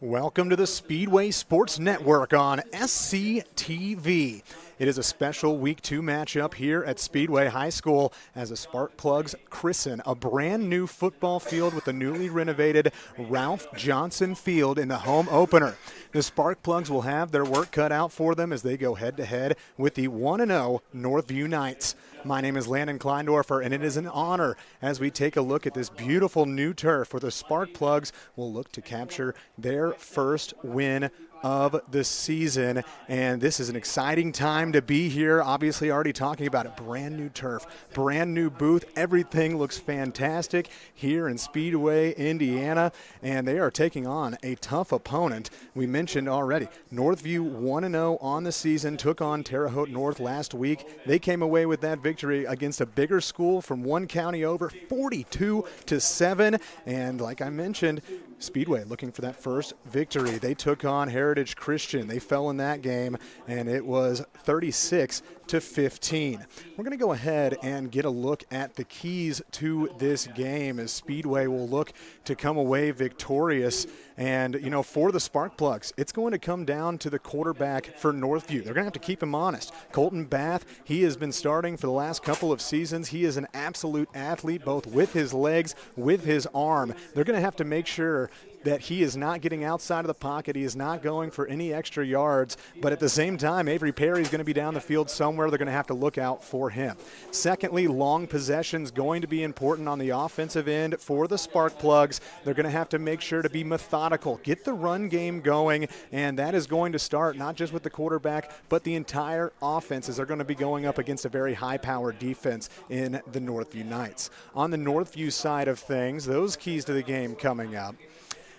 Welcome to the Speedway Sports Network on SCTV. It is a special Week 2 matchup here at Speedway High School as the Sparkplugs christen a brand new football field with the newly renovated Ralph Johnson Field in the home opener. The Sparkplugs will have their work cut out for them as they go head-to-head with the 1-0 Northview Knights. My name is Landon Kleindorfer, and it is an honor as we take a look at this beautiful new turf where the Sparkplugs will look to capture their first win of the season. And this is an exciting time to be here. Obviously, already talking about it. Brand new turf, brand new booth. Everything looks fantastic here in Speedway, Indiana. And they are taking on a tough opponent. We mentioned already, Northview 1-0 on the season, took on Terre Haute North last week. They came away with that victory against a bigger school from one county over, 42-7. And like I mentioned, Speedway looking for that first victory. They took on Heritage Christian. They fell in that game, and it was 36-15. We're going to go ahead and get a look at the keys to this game as Speedway will look to come away victorious. And, you know, for the Sparkplugs, it's going to come down to the quarterback for Northview. They're going to have to keep him honest. Colton Bath, he has been starting for the last couple of seasons. He is an absolute athlete, both with his legs, with his arm. They're going to have to make sure that he is not getting outside of the pocket. He is not going for any extra yards. But at the same time, Avery Perry is going to be down the field somewhere. They're going to have to look out for him. Secondly, long possessions going to be important on the offensive end for the Sparkplugs. They're going to have to make sure to be methodical, get the run game going, and that is going to start not just with the quarterback, but the entire offense as they're going to be going up against a very high-powered defense in the Northview Knights. On the Northview side of things, those keys to the game coming up,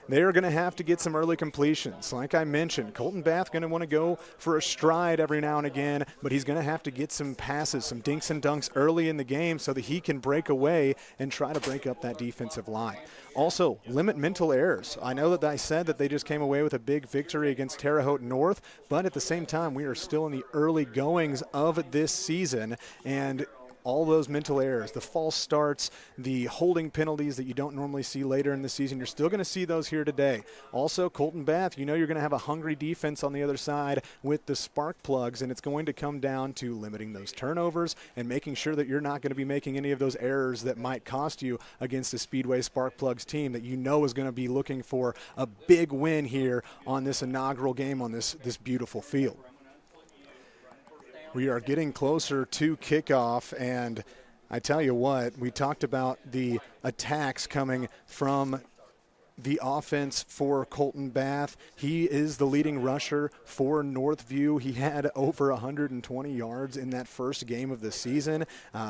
they are going to have to get some early completions. Like I mentioned, Colton Bath going to want to go for a stride every now and again, but he's going to have to get some passes, some dinks and dunks early in the game so that he can break away and try to break up that defensive line. Also, limit mental errors. I know that I said that they just came away with a big victory against Terre Haute North, but at the same time, we are still in the early goings of this season, and all those mental errors, the false starts, the holding penalties that you don't normally see later in the season, you're still going to see those here today. Also, Colton Bath, you know you're going to have a hungry defense on the other side with the Sparkplugs, and it's going to come down to limiting those turnovers and making sure that you're not going to be making any of those errors that might cost you against the Speedway Sparkplugs team that you know is going to be looking for a big win here on this inaugural game on this beautiful field. We are getting closer to kickoff, and I tell you what, we talked about the attacks coming from the offense for Colton Bath. He is the leading rusher for Northview. He had over 120 yards in that first game of the season.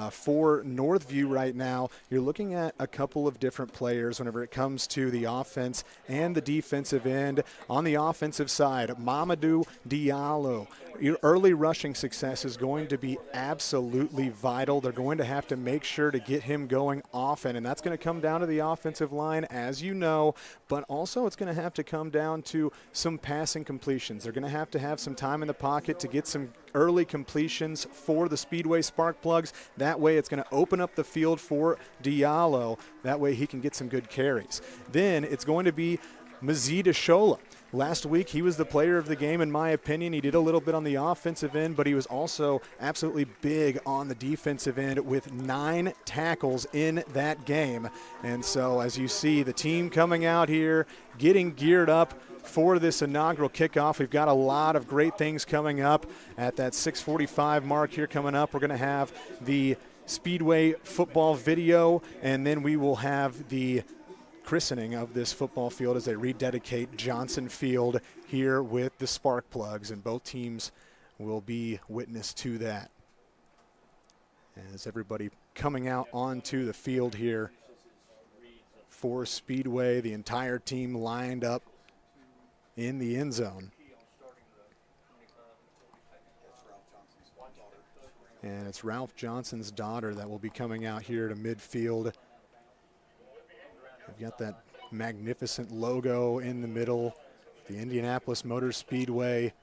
For Northview right now, you're looking at a couple of different players whenever it comes to the offense and the defensive end. On the offensive side, Mamadou Diallo. Your early rushing success is going to be absolutely vital. They're going to have to make sure to get him going often, and that's going to come down to the offensive line, as you know, but also it's going to have to come down to some passing completions. They're going to have some time in the pocket to get some early completions for the Speedway Sparkplugs. That way it's going to open up the field for Diallo. That way he can get some good carries. Then it's going to be Mazid Ashola. Last week, he was the player of the game, in my opinion. He did a little bit on the offensive end, but he was also absolutely big on the defensive end with 9 tackles in that game. And so, as you see, the team coming out here, getting geared up for this inaugural kickoff. We've got a lot of great things coming up at that 6:45 mark here coming up. We're going to have the Speedway football video, and then we will have the christening of this football field as they rededicate Johnson Field here with the Sparkplugs, and both teams will be witness to that as everybody coming out onto the field here for Speedway, the entire team lined up in the end zone. And it's Ralph Johnson's daughter that will be coming out here to midfield. We've got that magnificent logo in the middle, the Indianapolis Motor Speedway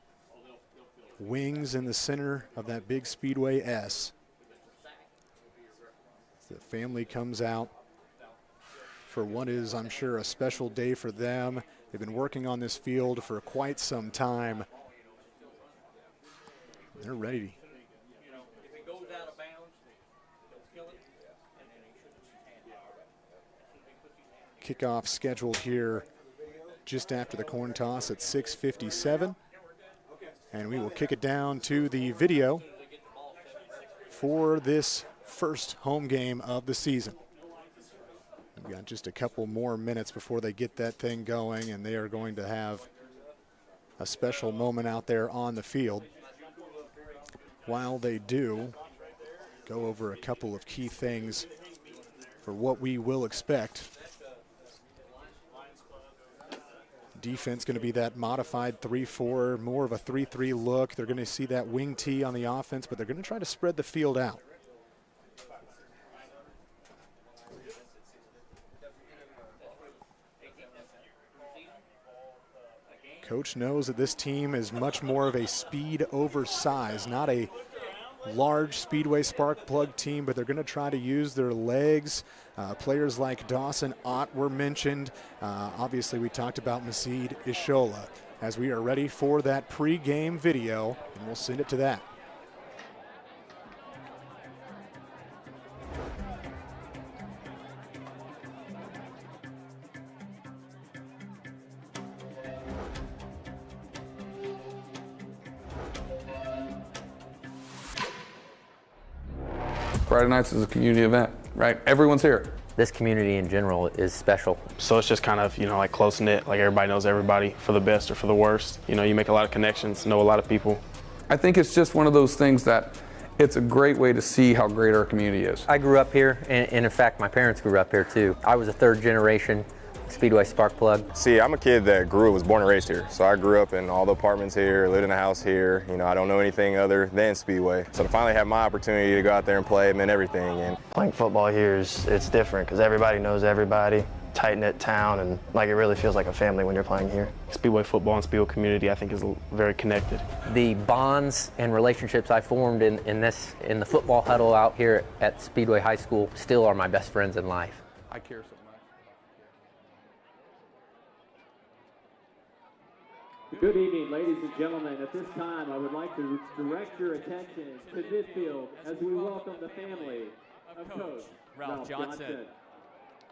wings in the center of that big Speedway S. The family comes out for what is, I'm sure, a special day for them. They've been working on this field for quite some time. They're ready. Kickoff scheduled here just after the coin toss at 6:57. And we will kick it down to the video for this first home game of the season. We've got just a couple more minutes before they get that thing going, and they are going to have a special moment out there on the field. While they do, go over a couple of key things for what we will expect. Defense going to be that modified 3-4, more of a 3-3 look. They're going to see that wing tee on the offense, but they're going to try to spread the field out. Coach knows that this team is much more of a speed over size, not a large Speedway Sparkplug team, but they're going to try to use their legs. Players like Dawson Ott were mentioned. Obviously, we talked about Maseed Ishola as we are ready for that pre-game video, and we'll send it to that. Friday nights is a community event, right? Everyone's here. This community in general is special. So it's just kind of, like close-knit, like everybody knows everybody for the best or for the worst. You make a lot of connections, know a lot of people. I think it's just one of those things that it's a great way to see how great our community is. I grew up here, and in fact, my parents grew up here too. I was a third generation Speedway Sparkplug. See, I'm a kid that was born and raised here. So I grew up in all the apartments here, lived in a house here. I don't know anything other than Speedway. So to finally have my opportunity to go out there and play, it meant everything. And playing football here it's different because everybody knows everybody. Tight-knit town, and it really feels like a family when you're playing here. Speedway football and Speedway community, I think, is very connected. The bonds and relationships I formed in the football huddle out here at Speedway High School still are my best friends in life. I care so much. Good evening, ladies and gentlemen. At this time, I would like to direct your attention to midfield as we welcome the family of Coach Ralph Johnson.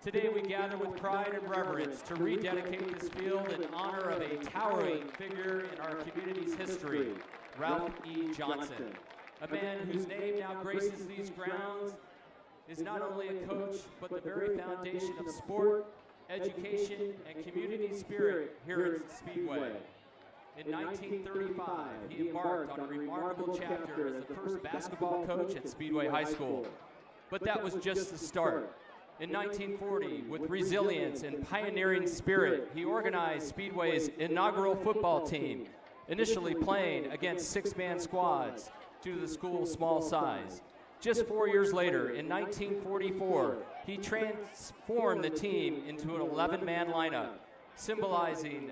Today we gather with pride and reverence to rededicate this field in honor of a towering figure in our community's history, Ralph E. Johnson. A man whose name now graces these grounds is not only a coach, but the very foundation of sport, education, and community spirit here at Speedway. In 1935, he embarked on a remarkable chapter as the first basketball coach at Speedway High School. But that was just the start. In 1940, with resilience and pioneering spirit, he organized Speedway's inaugural football team, initially playing against six-man squads due to the school's small size. Just 4 years later, in 1944, he transformed the team into an 11-man lineup, symbolizing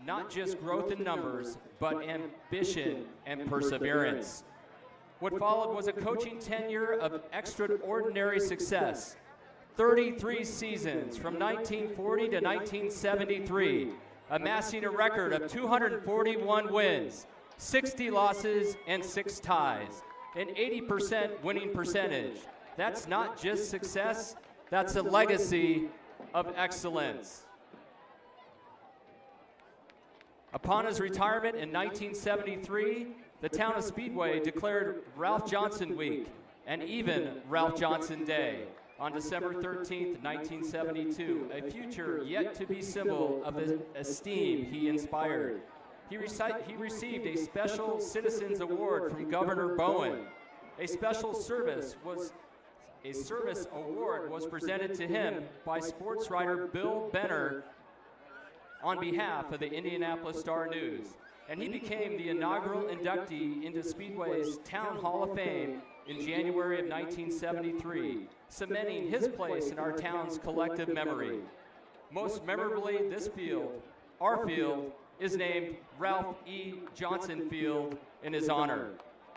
not just growth in numbers, but ambition and perseverance. What followed was a coaching tenure of extraordinary success. 33 seasons from 1940 to 1973, amassing a record of 241 wins, 60 losses, and 6 ties, an 80% winning percentage. That's not just success, that's a legacy of excellence. Upon his retirement in 1973, the town of Speedway declared Ralph Johnson Week and even Ralph Johnson Day on December 13th, 1972, a future yet to be symbol of the esteem he inspired. He received a Special Citizens Award from Governor Bowen. A special service award was presented to him by sports writer Bill Benner on behalf of the Indianapolis Star-News, and he became the inaugural inductee into Speedway's Town Hall of Fame in January of 1973, cementing his place in our town's collective memory. Most memorably, this field, our field, is named Ralph E. Johnson Field in his honor.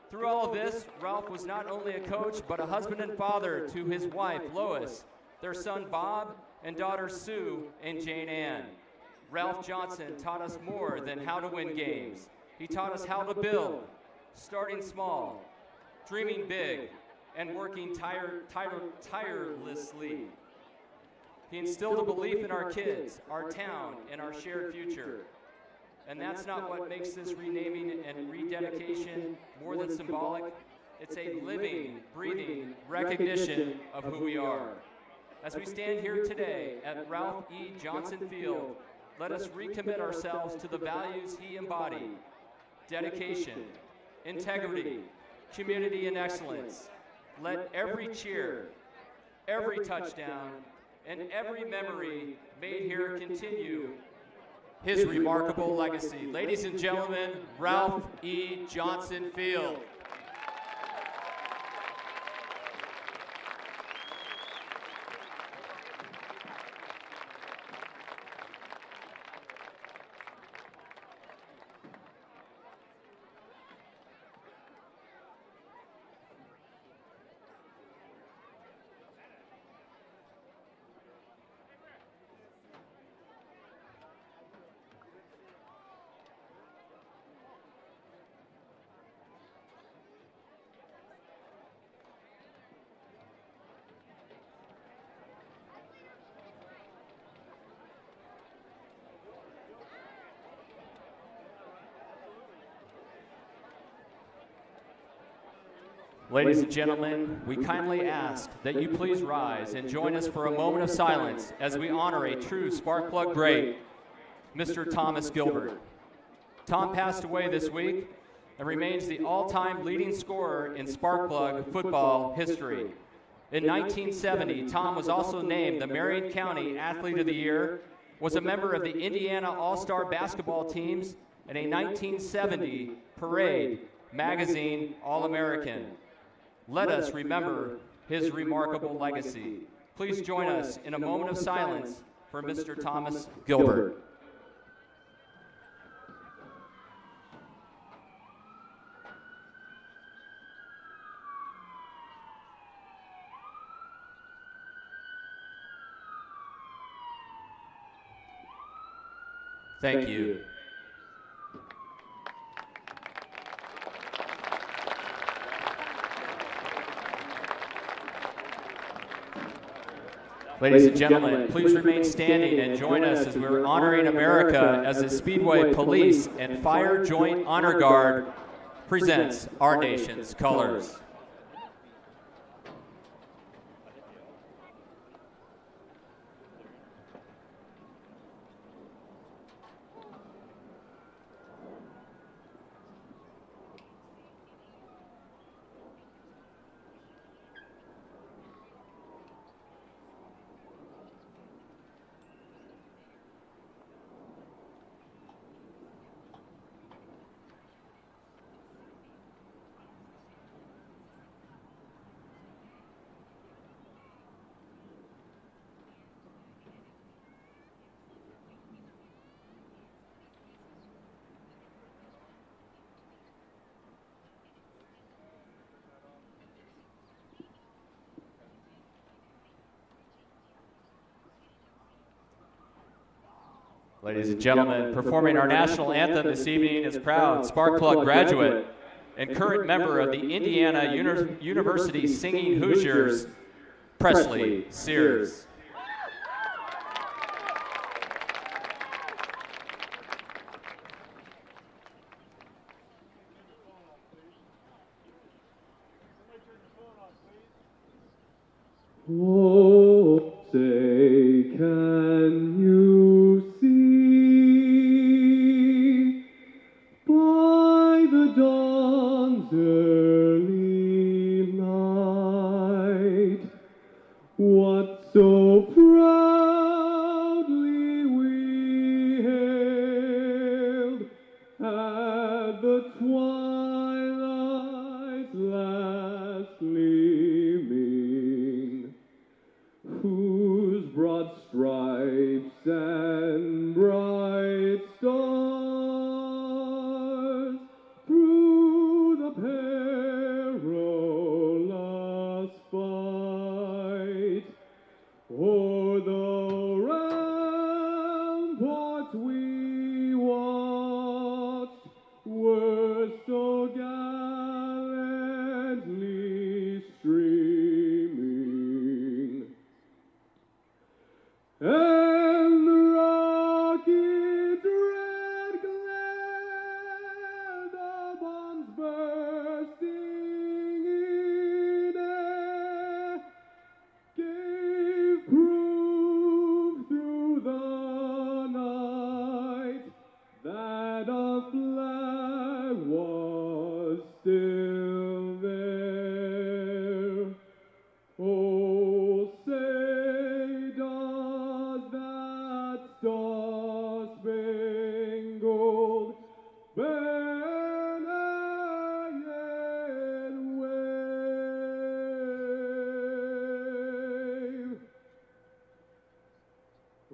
Through all of this, Ralph was not only a coach, but a husband and father to his wife, Lois, their son Bob, and daughter Sue and Jane Ann. Ralph Johnson taught us more than how to win games. He taught us how to build, starting small, dreaming big, and working tirelessly. He instilled a belief in our kids, our town, and our shared future. And that's not what makes this renaming and rededication more than symbolic. It's a living, breathing recognition of who we are. As we stand here today at Ralph E. Johnson Field, let us recommit ourselves to the values he embodied: dedication, integrity, community, and excellence. Let every cheer, every touchdown, and every memory made here continue his remarkable legacy. Ladies and gentlemen, Ralph E. Johnson Field. Ladies and gentlemen, we kindly ask that you please rise and join us for a moment of silence as we honor a true Sparkplug great, Mr. Thomas Gilbert. Tom passed away this week and remains the all-time leading scorer in Sparkplug football history. In 1970, Tom was also named the Marion County Athlete of the Year, was a member of the Indiana All-Star basketball teams, and a 1970 Parade Magazine All-American. Let us remember his remarkable legacy. Please join us in a moment of silence for Mr. Thomas Gilbert. Thank you. Ladies and gentlemen, please remain standing and join us as we're honoring America as the Speedway Police and Fire Joint Honor Guard presents our nation's colors. Ladies and gentlemen, performing our national anthem this evening is proud Sparkplug graduate and current member of the Indiana University Singing Hoosiers, Presley Sears. Oh, say, can you see by the dawn's early light what so proudly we hailed at the twilight's last gleaming, whose broad stripes and bright stars through the perilous fight o'er the ramparts we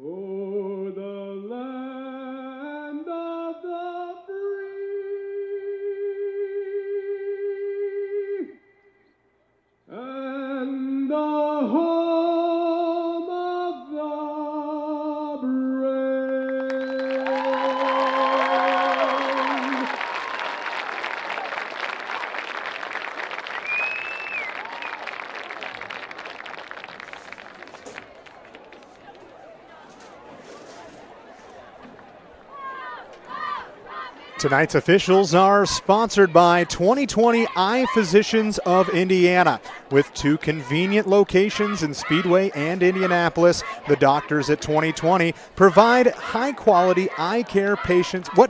for the land of the free and the home of the brave. Tonight's officials are sponsored by 2020 Eye Physicians of Indiana. With 2 convenient locations in Speedway and Indianapolis, the doctors at 2020 provide high-quality eye care patients what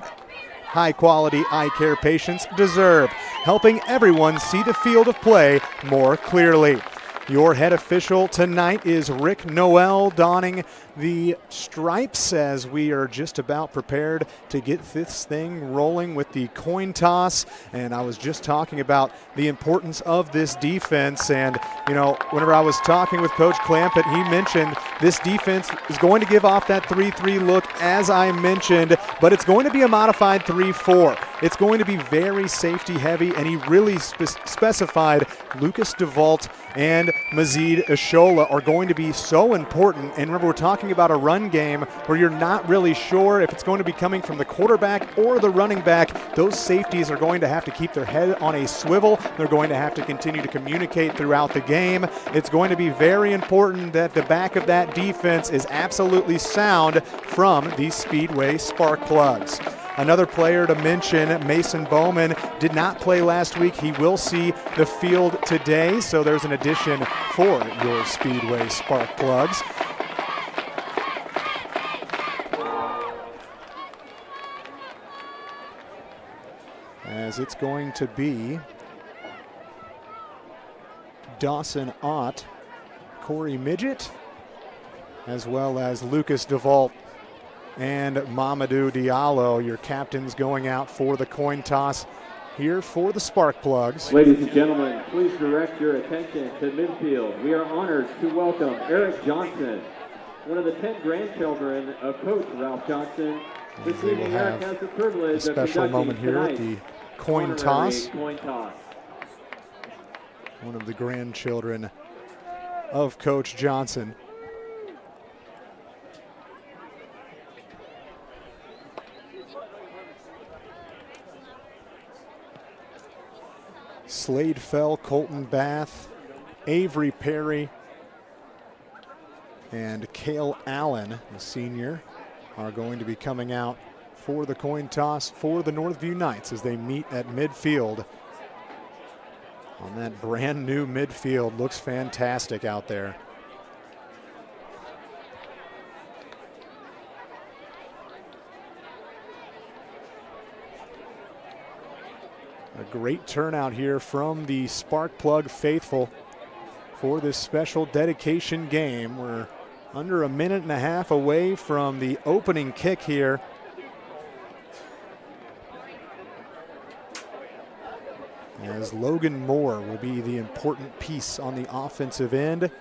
high-quality eye care patients deserve, helping everyone see the field of play more clearly. Your head official tonight is Rick Noel, donning the stripes as we are just about prepared to get this thing rolling with the coin toss. And I was just talking about the importance of this defense. And, you know, whenever I was talking with Coach Clampett, he mentioned this defense is going to give off that 3-3 look, as I mentioned, but it's going to be a modified 3-4. It's going to be very safety heavy, and he really specified Lucas DeVault and Mazid Ashola are going to be so important. And remember, we're talking about a run game where you're not really sure if it's going to be coming from the quarterback or the running back. Those safeties are going to have to keep their head on a swivel. They're going to have to continue to communicate throughout the game. It's going to be very important that the back of that defense is absolutely sound from these Speedway Sparkplugs. Another player to mention, Mason Bowman, did not play last week. He will see the field today, so there's an addition for your Speedway Sparkplugs. As it's going to be Dawson Ott, Corey Midget, as well as Lucas DeVault and Mamadou Diallo, your captains, going out for the coin toss here for the Sparkplugs. Ladies and gentlemen, please direct your attention to midfield. We are honored to welcome Eric Johnson, one of the 10 grandchildren of Coach Ralph Johnson. This evening, Eric has the privilege a special of moment here at the coin toss. Coin toss. One of the grandchildren of Coach Johnson. Slade Fell, Colton Bath, Avery Perry, and Cale Allen, the senior, are going to be coming out for the coin toss for the Northview Knights as they meet at midfield. On that brand new midfield, looks fantastic out there. A great turnout here from the Sparkplug faithful for this special dedication game. We're under a minute and a half away from the opening kick here. As Logan Moore will be the important piece on the offensive end.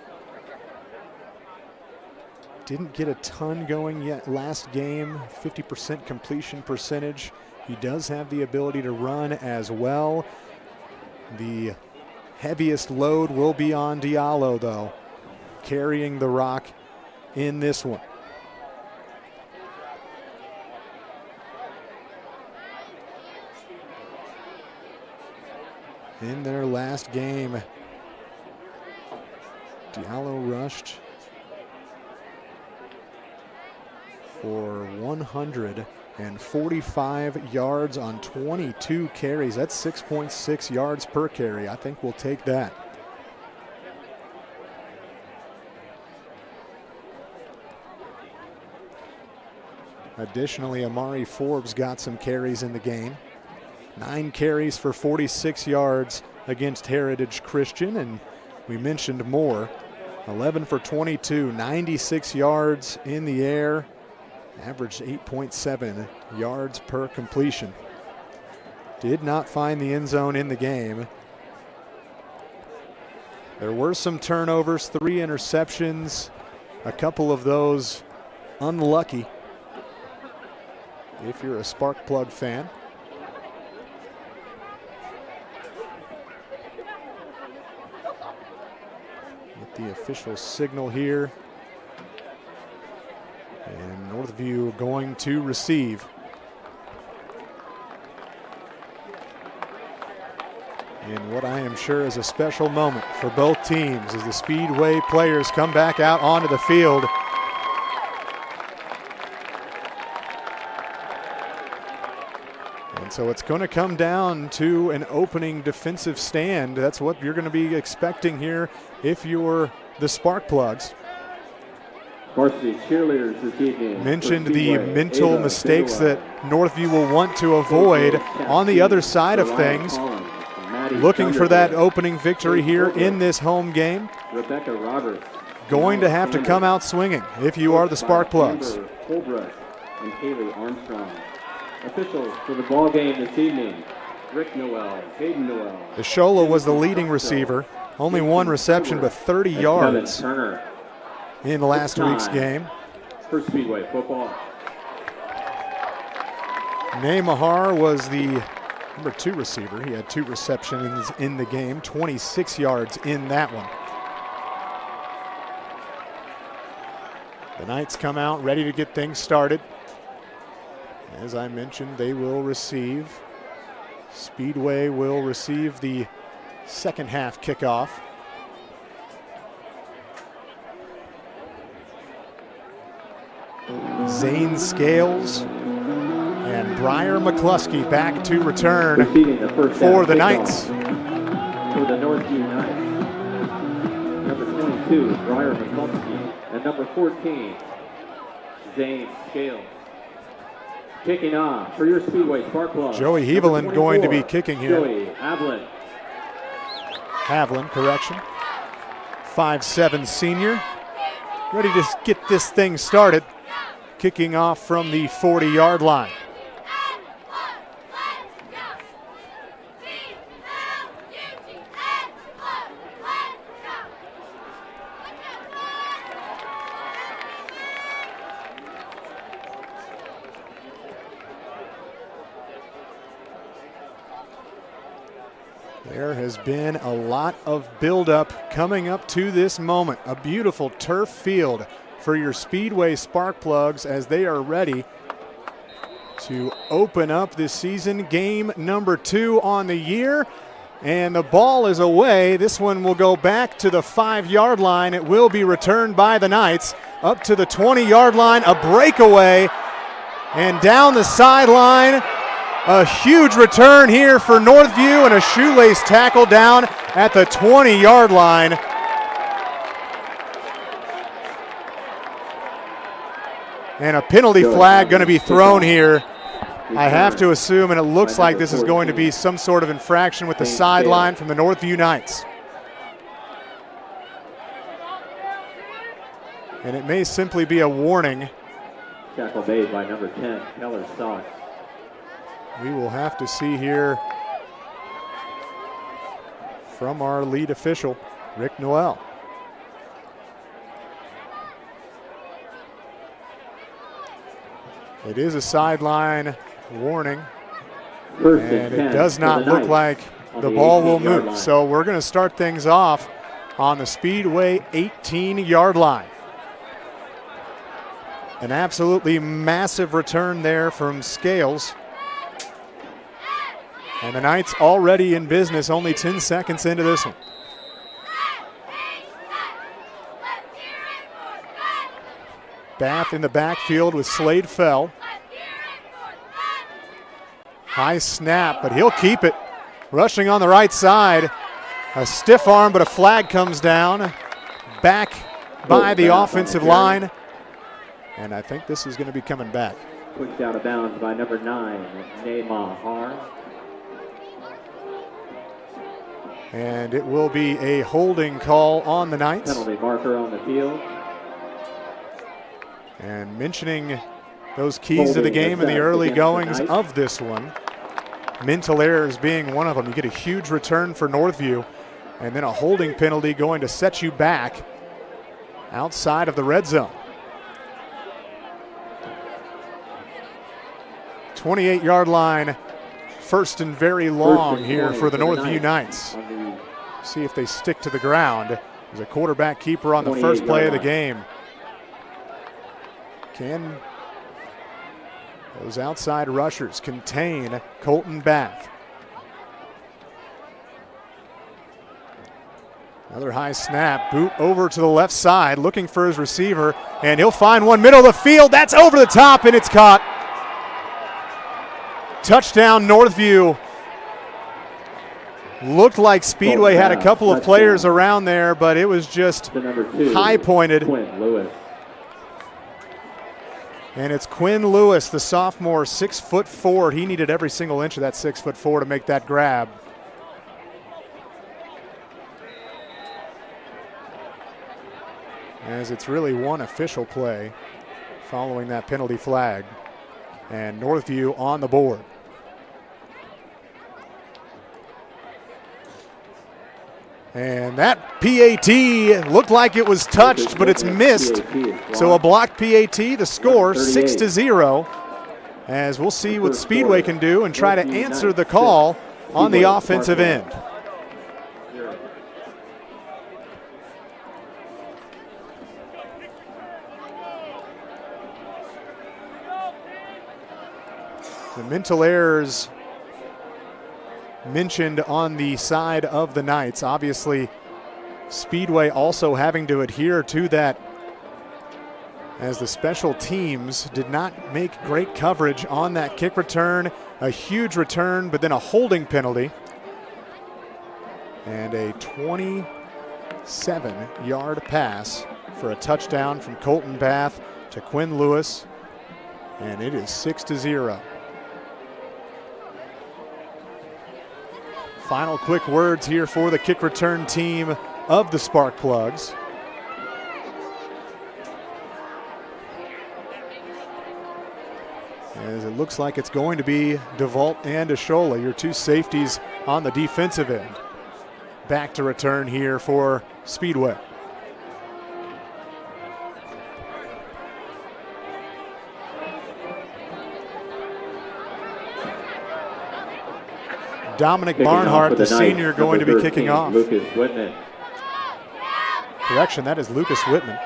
Didn't get a ton going yet last game, 50% completion percentage. He does have the ability to run as well. The heaviest load will be on Diallo, though, carrying the rock in this one. In their last game, Diallo rushed for 145 yards on 22 carries. That's 6.6 yards per carry. I think we'll take that. Additionally, Amari Forbes got some carries in the game. 9 carries for 46 yards against Heritage Christian, and we mentioned Moore. 11 for 22, 96 yards in the air, averaged 8.7 yards per completion. Did not find the end zone in the game. There were some turnovers, 3 interceptions. A couple of those unlucky if you're a Sparkplug fan. Get the official signal here. And Northview going to receive. In what I am sure is a special moment for both teams as the Speedway players come back out onto the field. And so it's going to come down to an opening defensive stand. That's what you're going to be expecting here if you're the Sparkplugs. Varsity cheerleaders this evening. Mentioned the mental mistakes that Northview will want to avoid on the other side of things. Looking for that opening victory here in this home game. Rebecca Roberts. Going to have to come out swinging if you are the Sparkplugs. Holbrook and Haley Armstrong. Officials for the ball game this evening. Rick Noel, Hayden Noel. The Shola was the leading receiver. Only one reception, but 30 yards in last week's game. For Speedway football. Nehmahar was the number 2 receiver. He had 2 receptions in the game, 26 yards in that one. The Knights come out ready to get things started. As I mentioned, they will receive. Speedway will receive the second half kickoff. Zane Scales and Briar McCluskey back to return for the Knights. For the Northview Knights. Number 22, Briar McCluskey, and number 14, Zane Scales. Kicking off for your Speedway Sparkplug. Joey Heveland going to be kicking here. Joey Havlin. Havlin, correction. 5'7" senior. Ready to get this thing started. Kicking off from the 40-yard line. There has been a lot of buildup coming up to this moment. A beautiful turf field for your Speedway Sparkplugs as they are ready to open up this season. Game number 2 on the year. And the ball is away. This one will go back to the 5-yard line. It will be returned by the Knights up to the 20-yard line. A breakaway and down the sideline. A huge return here for Northview and a shoelace tackle down at the 20-yard line. And a penalty flag going to be thrown here. I have to assume, and it looks like this is going to be some sort of infraction with the sideline from the Northview Knights. And it may simply be a warning. Tackle made by number 10, Keller Sock. We will have to see here from our lead official, Rick Noel. It is a sideline warning, and it does not look like the ball will move. So we're going to start things off on the Speedway 18-yard line. An absolutely massive return there from Scales. And the Knights already in business, only 10 seconds into this one. Bath in the backfield with Slade Fell. High snap, but he'll keep it. Rushing on the right side. A stiff arm, but a flag comes down. Back by the offensive line. And I think this is going to be coming back. Pushed out of bounds by number 9, Nehmahar. And it will be a holding call on the Knights. Penalty marker on the field. And mentioning those keys to the game and the early goings of this one, mental errors being one of them. You get a huge return for Northview, and then a holding penalty going to set you back outside of the red zone. 28-yard line, first and very long here for the Northview Knights. See if they stick to the ground. There's a quarterback keeper on the first play of the game. Can those outside rushers contain Colton Bath? Another high snap, boot over to the left side, looking for his receiver, and he'll find one middle of the field. That's over the top, and it's caught. Touchdown, Northview. Looked like Speedway had a couple of players around there, but it was just high-pointed. And it's Quinn Lewis, the sophomore, 6'4". He needed every single inch of that 6'4" to make that grab. As it's really one official play following that penalty flag. And Northview on the board. And that PAT looked like it was touched, but it's missed. So a blocked PAT, the score 6-0. As we'll see what Speedway can do and try to answer the call on the offensive end. The mental errors mentioned on the side of the Knights. Obviously, Speedway also having to adhere to that, as the special teams did not make great coverage on that kick return. A huge return, but then a holding penalty. And a 27-yard pass for a touchdown from Colton Bath to Quinn Lewis. And it is 6-0. Final quick words here for the kick return team of the Sparkplugs. As it looks like it's going to be DeVault and Ashola, your two safeties on the defensive end. Back to return here for Speedway. Dominic Barnhart, the senior, going to be kicking off. Lucas Whitman. Correction, that is Lucas Whitman.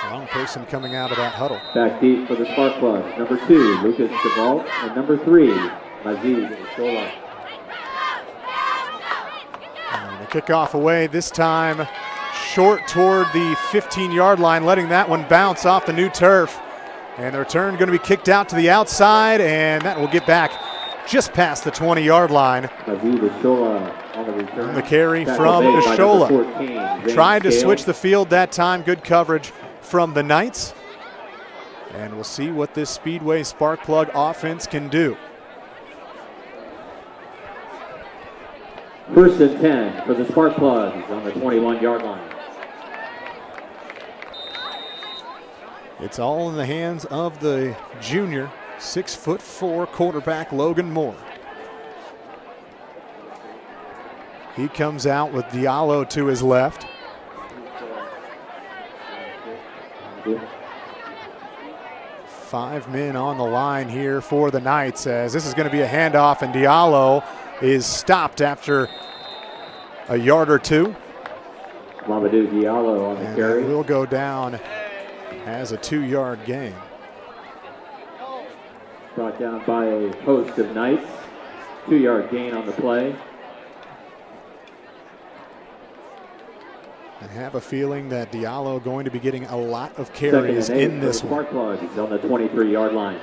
Wrong person coming out of that huddle. Back deep for the Sparkplug. Number 2, Lucas DeVault, and number 3, Aziz Shola. And the kickoff away, this time short toward the 15-yard line, letting that one bounce off the new turf. And the return going to be kicked out to the outside, and that will get back just past the 20-yard line. Aziz Shola on the return. And the carry from Ashola. Tried to switch the field that time. Good coverage from the Knights. And we'll see what this Speedway Sparkplug offense can do. First and 10 for the Sparkplugs on the 21-yard line. It's all in the hands of the junior, 6'4" quarterback Logan Moore. He comes out with Diallo to his left. Five men on the line here for the Knights, as this is going to be a handoff, and Diallo is stopped after a yard or two. Mamadou Diallo on the carry. Will go down as a 2-yard gain. Brought down by a host of Knights. 2-yard gain on the play. I have a feeling that Diallo going to be getting a lot of carries in this one. Sparkplug is on the 23-yard line.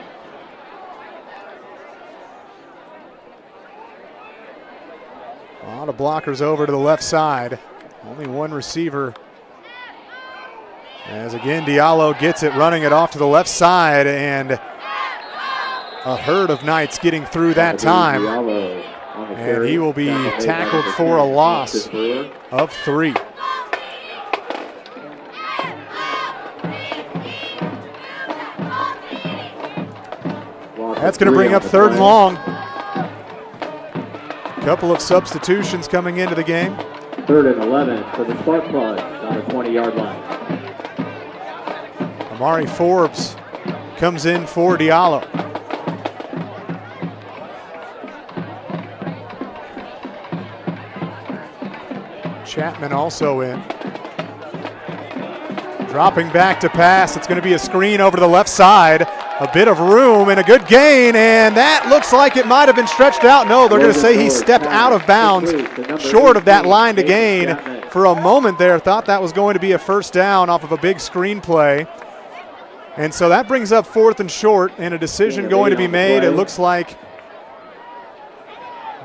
A lot of blockers over to the left side. Only one receiver. As again, Diallo gets it, running it off to the left side, and a herd of Knights getting through that time. And he will be tackled for a loss of 3. That's going to bring up 3rd and long. Couple of substitutions coming into the game. 3rd and 11 for the Sparkplug on the 20-yard line. Amari Forbes comes in for Diallo. Chapman also in. Dropping back to pass. It's going to be a screen over to the left side. A bit of room and a good gain, and that looks like it might have been stretched out. No, they're going to say he stepped out of bounds short of that line to gain. For a moment there, thought that was going to be a first down off of a big screen play. And so that brings up 4th and short, and a decision going to be made. It looks like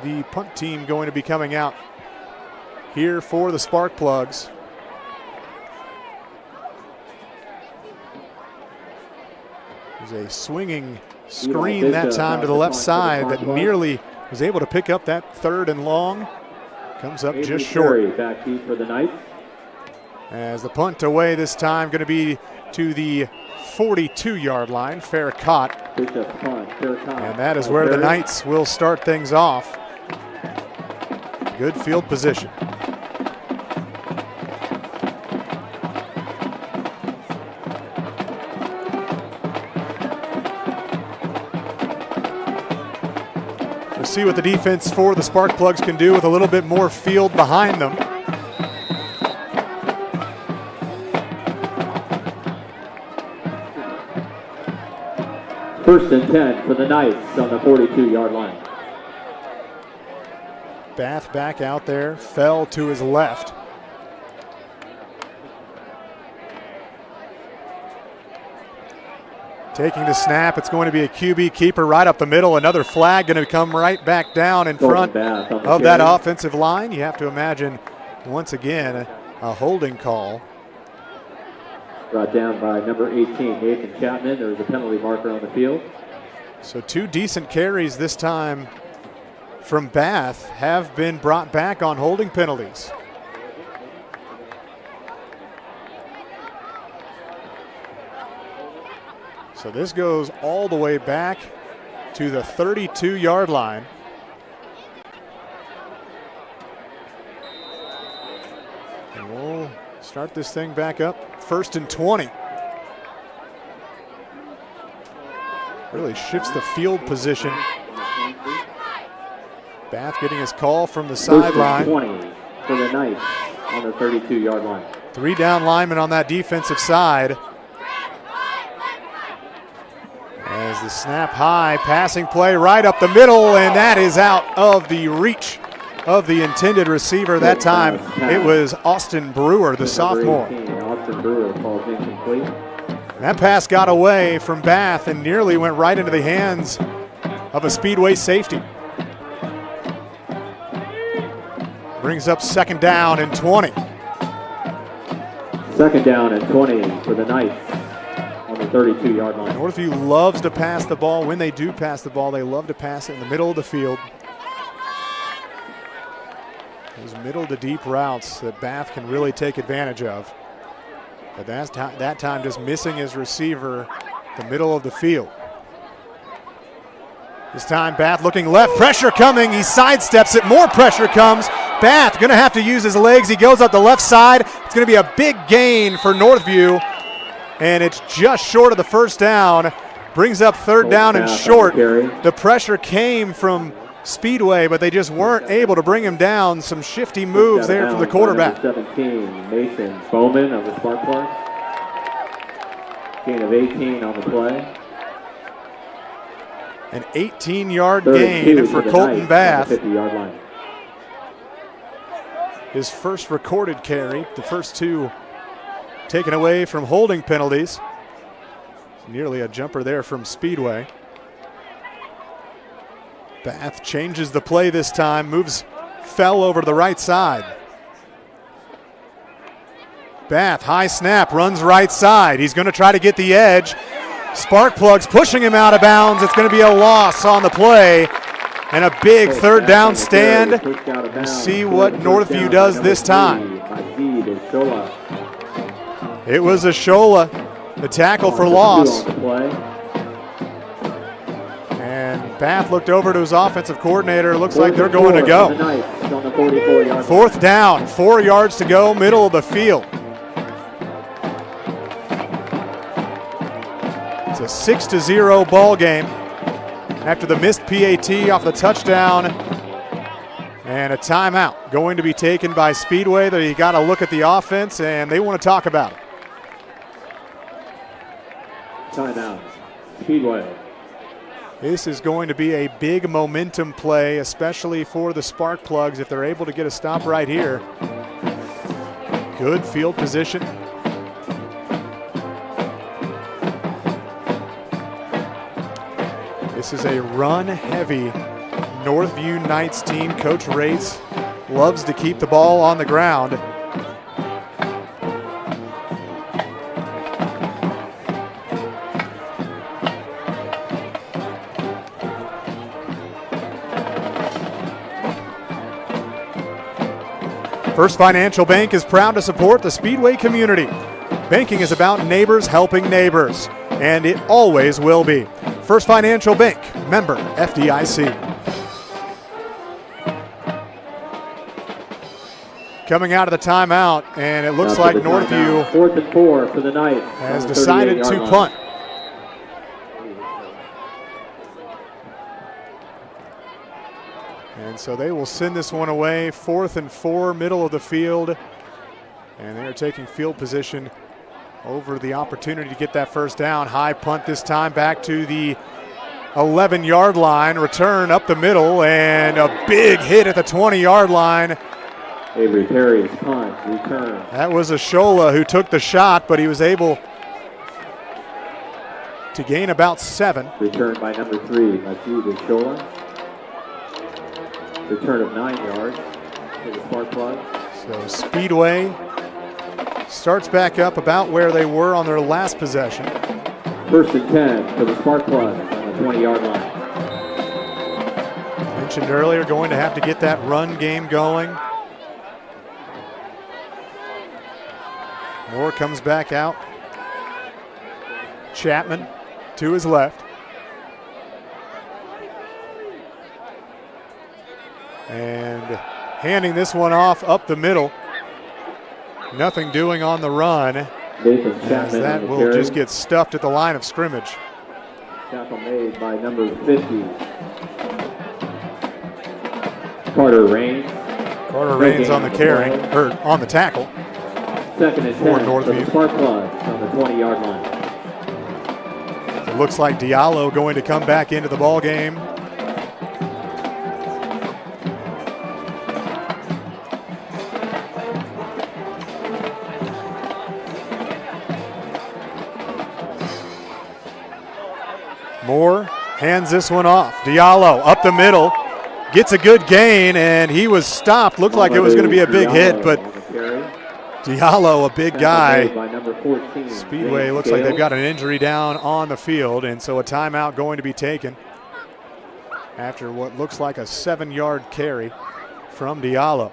the punt team going to be coming out here for the Sparkplugs. There's a swinging screen that time to the left side that nearly was able to pick up that 3rd and long. Comes up just short. Back deep for the Knights. As the punt away this time going to be to the 42-yard line. Fair caught. And that is where the Knights will start things off. Good field position. We'll see what the defense for the Sparkplugs can do with a little bit more field behind them. First and 10 for the Knights on the 42-yard line. Bath back out there, fell to his left. Taking the snap, it's going to be a QB keeper right up the middle. Another flag going to come right back down in front of that offensive line. You have to imagine, once again, a holding call. Brought down by number 18, Nathan Chapman. There was a penalty marker on the field. So 2 decent carries this time from Bath have been brought back on holding penalties. So this goes all the way back to the 32-yard line. And we'll start this thing back up. 1st and 20. Really shifts the field position. Bath getting his call from the sideline. 20 for the Knights on the 32-yard line. 3 down linemen on that defensive side. As the snap high, passing play right up the middle, and that is out of the reach of the intended receiver. That time it was Austin Brewer, the sophomore. Austin Brewer falls incomplete. That pass got away from Bath and nearly went right into the hands of a Speedway safety. Brings up 2nd down and 20. 2nd down and 20 for the Knights on the 32-yard line. Northview loves to pass the ball. When they do pass the ball, they love to pass it in the middle of the field. Those middle to deep routes that Bath can really take advantage of. But that time just missing his receiver the middle of the field. This time Bath looking left, pressure coming, he sidesteps it, more pressure comes. Bath gonna have to use his legs, he goes up the left side. It's gonna be a big gain for Northview, and it's just short of the 1st down. Brings up 3rd down and short. The pressure came from Speedway, but they just weren't able to bring him down. Some shifty moves there from the quarterback. 17, Mason Bowman of the Sparkplug. Gain of 18 on the play. An 18-yard gain for Colton Bath. 50-yard line. His first recorded carry, the first 2 taken away from holding penalties. Nearly a jumper there from Speedway. Bath changes the play this time, fell over to the right side. Bath, high snap, runs right side. He's going to try to get the edge. Sparkplug's pushing him out of bounds. It's going to be a loss on the play. And a big 3rd down stand. We'll see what Northview does this time. It was Ashola, the tackle for loss. And Bath looked over to his offensive coordinator. Looks like they're going to go. 4th down, 4 yards to go, middle of the field. It's a 6-0 ball game after the missed PAT off the touchdown. And a timeout going to be taken by Speedway. They got to look at the offense, and they want to talk about it. Timeout, Speedway. This is going to be a big momentum play, especially for the Sparkplugs if they're able to get a stop right here. Good field position. This is a run-heavy Northview Knights team. Coach Race loves to keep the ball on the ground. First Financial Bank is proud to support the Speedway community. Banking is about neighbors helping neighbors, and it always will be. First Financial Bank, member FDIC. Coming out of the timeout, and it looks like Northview 4th and 4 for the Knights has decided to punt. And so they will send this one away. 4th and 4, middle of the field. And they are taking field position over the opportunity to get that first down. High punt this time back to the 11-yard line. Return up the middle, and a big hit at the 20-yard line. Avery Perry's punt return. That was Ashola who took the shot, but he was able to gain about 7. Return by number 3, Matthew Ashola. Return of 9 yards to the Sparkplug. So Speedway starts back up about where they were on their last possession. 1st and 10 for the Sparkplug on the 20-yard line. Mentioned earlier, going to have to get that run game going. Moore comes back out. Chapman to his left. And handing this one off up the middle. Nothing doing on the run, as that will just get stuffed at the line of scrimmage. Tackle made by number 50, Carter Raines. Carter Raines on the carry, or on the tackle. 2nd and 10 for for the Northview. Sparkplug on the 20-yard line. It looks like Diallo going to come back into the ball game. Moore hands this one off. Diallo up the middle, gets a good gain, and he was stopped. Looked like it was going to be a big hit, but Diallo, a big guy. Speedway looks like they've got an injury down on the field, and so a timeout going to be taken after what looks like a 7-yard carry from Diallo.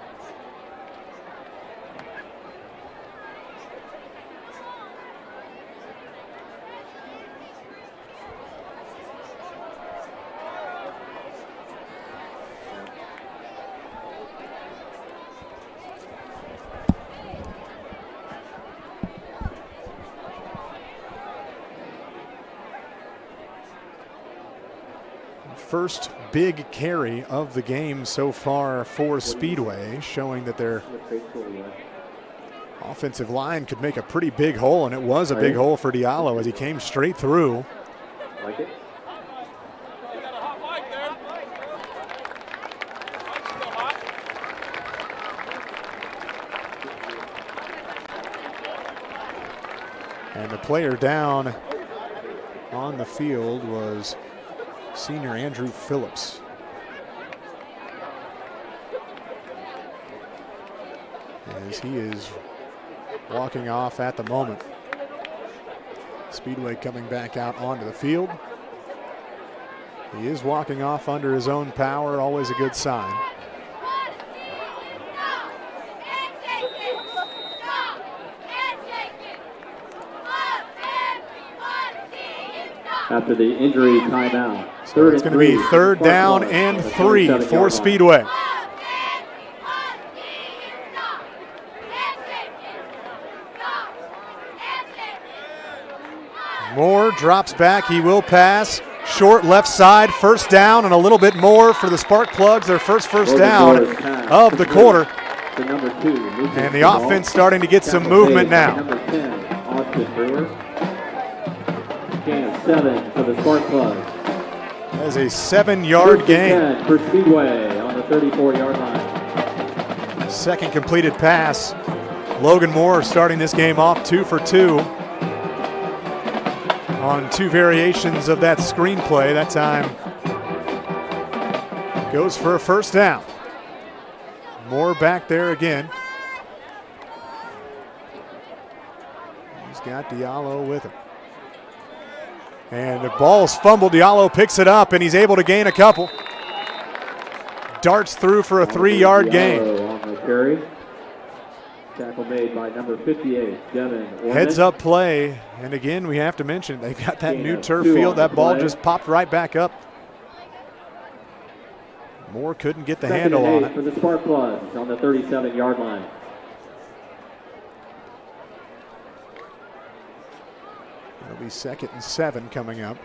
First big carry of the game so far for Speedway, showing that their offensive line could make a pretty big hole, and it was a big hole for Diallo as he came straight through. Like it? And the player down on the field was senior Andrew Phillips. As he is walking off at the moment. Speedway coming back out onto the field. He is walking off under his own power, always a good sign. After the injury timeout. So it's going to be 3rd down and 3 for Speedway. Moore drops back. He will pass. Short left side, first down, and a little bit more for the Sparkplugs. Their first down of the quarter. And the offense starting to get some movement now. Gain of 7 for the Sparkplug. That is a 7-yard gain. For Speedway on the 34-yard line. Second completed pass. Logan Moore starting this game off 2 for 2 on 2 variations of that screenplay. That time goes for a first down. Moore back there again. He's got Diallo with him. And the ball's fumbled. Diallo picks it up, and he's able to gain a couple. Darts through for a 3-yard gain. On the carry. Tackle made by number 58, Devin Orman. Heads up play, and again we have to mention they've got that new turf field. That ball just popped right back up. Moore couldn't get the handle on it. For the Sparkplugs on the 37-yard line. It'll be 2nd and 7 coming up.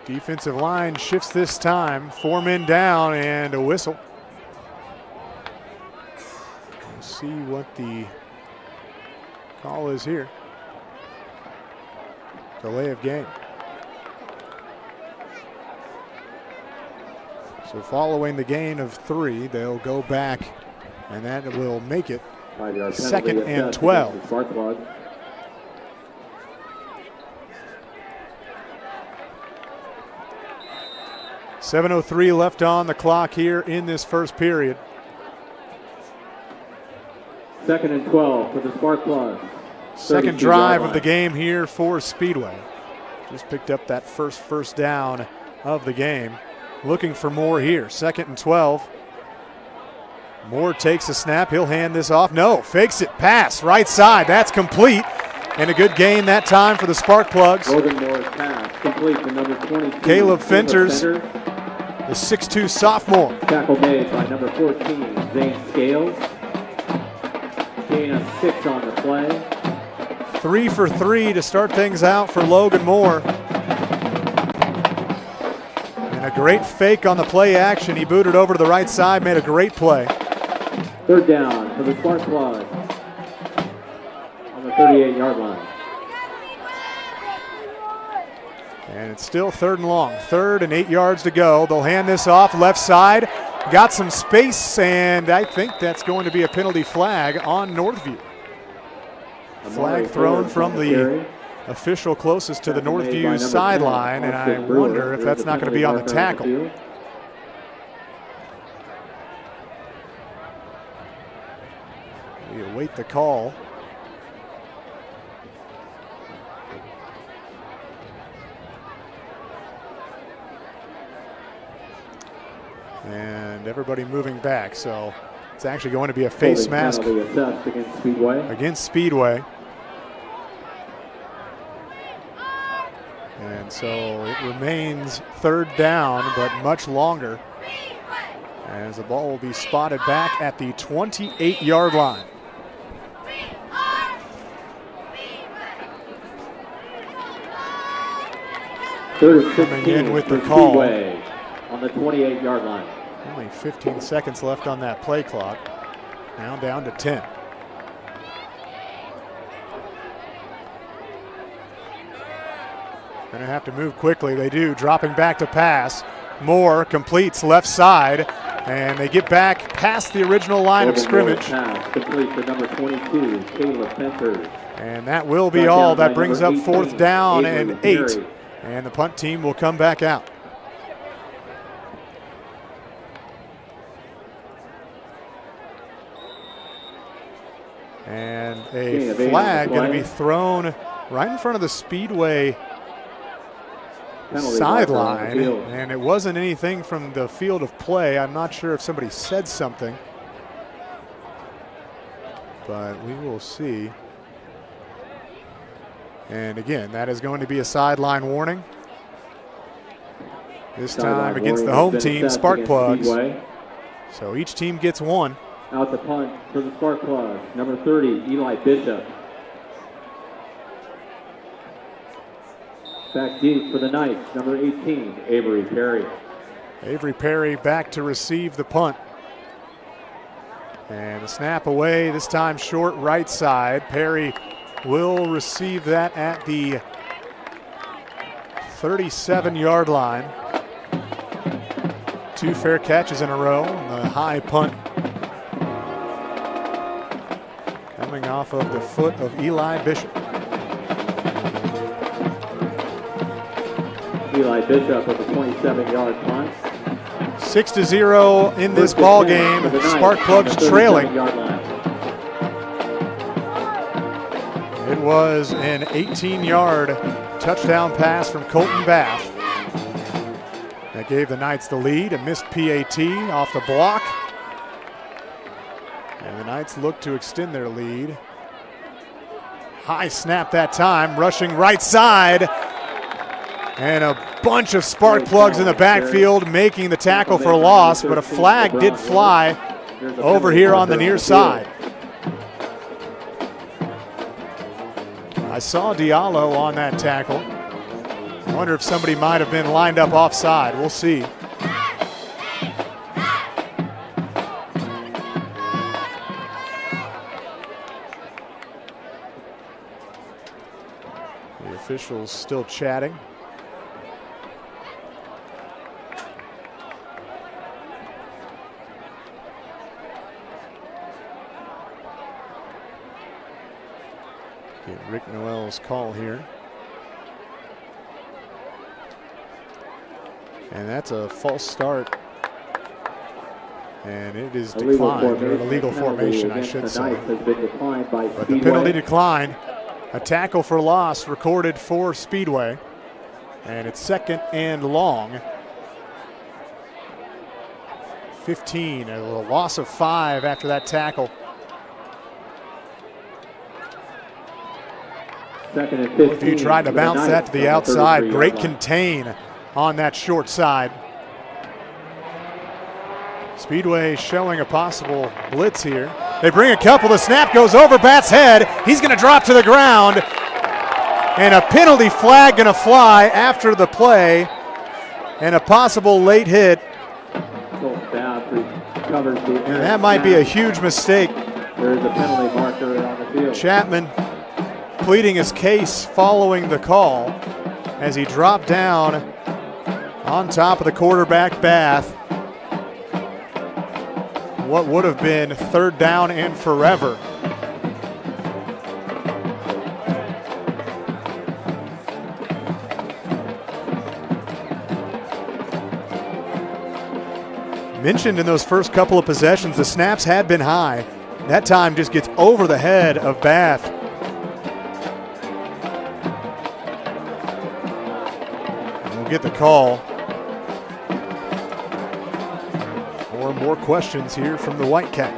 Defensive line shifts this time. 4 men down and a whistle. We'll see what the call is here. Delay of game. So following the gain of 3, they'll go back, and that will make it 2nd and 12. 7:03 left on the clock here in this first period. 2nd and 12 for the Sparkplugs. Second drive of the game here for Speedway. Just picked up that first down of the game. Looking for more here. 2nd and 12. Moore takes a snap. He'll hand this off. No, fakes it. Pass right side. That's complete. And a good gain that time for the Sparkplugs. Logan Moore's pass complete to number 22. Caleb Fenters, the 6'2 sophomore. Tackle made by number 14, Zane Scales. Gain of 6 on the play. 3 for 3 to start things out for Logan Moore. And a great fake on the play action. He booted over to the right side, made a great play. 3rd down for the Sparkplug on the 38-yard line. And it's still 3rd and long. 3rd and 8 yards to go. They'll hand this off left side. Got some space, and I think that's going to be a penalty flag on Northview. Flag thrown from the official closest to the Northview sideline, and I wonder if that's not going to be on the tackle. We await the call. And everybody moving back, so it's actually going to be a face mask against Speedway. And so it remains 3rd down, but much longer, as the ball will be spotted back at the 28-yard line. Coming in with the call. On the 28-yard line. Only 15 seconds left on that play clock. Now down to 10. Going to have to move quickly. They do. Dropping back to pass. Moore completes left side, and they get back past the original line of scrimmage. Pass complete for number 22, Caleb Fenters. And that will be all. That brings up 4th down and 8. And the punt team will come back out. And a flag going to be thrown right in front of the Speedway sideline. And it wasn't anything from the field of play. I'm not sure if somebody said something, but we will see. And again, that is going to be a sideline warning. This time against the home team, Sparkplugs. So each team gets one. Out the punt for the Sparkplug, number 30, Eli Bishop. Back deep for the Knights, number 18, Avery Perry. Avery Perry back to receive the punt. And the snap away, this time short right side. Perry will receive that at the 37-yard line. 2 fair catches in a row. The high punt coming off of the foot of Eli Bishop. Eli Bishop with a 27-yard punt. 6-0 in this ball game. Sparkplugs trailing. It was an 18-yard touchdown pass from Colton Bath. That gave the Knights the lead. A missed PAT off the block. And the Knights look to extend their lead. High snap that time, rushing right side. And a bunch of Sparkplugs in the backfield making the tackle for loss, but a flag did fly over here on the near side. I saw Diallo on that tackle. I wonder if somebody might have been lined up offside. We'll see. The officials still chatting. Get Rick Noel's call here. And that's a false start. And it is declined, or an illegal formation, I should say. But the penalty declined. A tackle for loss recorded for Speedway. And it's 2nd and long. 15, a loss of 5 after that tackle. 2nd and 15. If you tried to bounce that to the outside, great contain on that short side. Speedway showing a possible blitz here. They bring a couple. The snap goes over Batt's head. He's going to drop to the ground. And a penalty flag going to fly after the play. And a possible late hit. And that might be a huge mistake. There is a penalty marker on the field. Chapman pleading his case following the call as he dropped down on top of the quarterback, Bath. What would have been 3rd down and forever. Mentioned in those first couple of possessions, the snaps had been high. That time just gets over the head of Bath. And we'll get the call. More questions here from the Whitecap.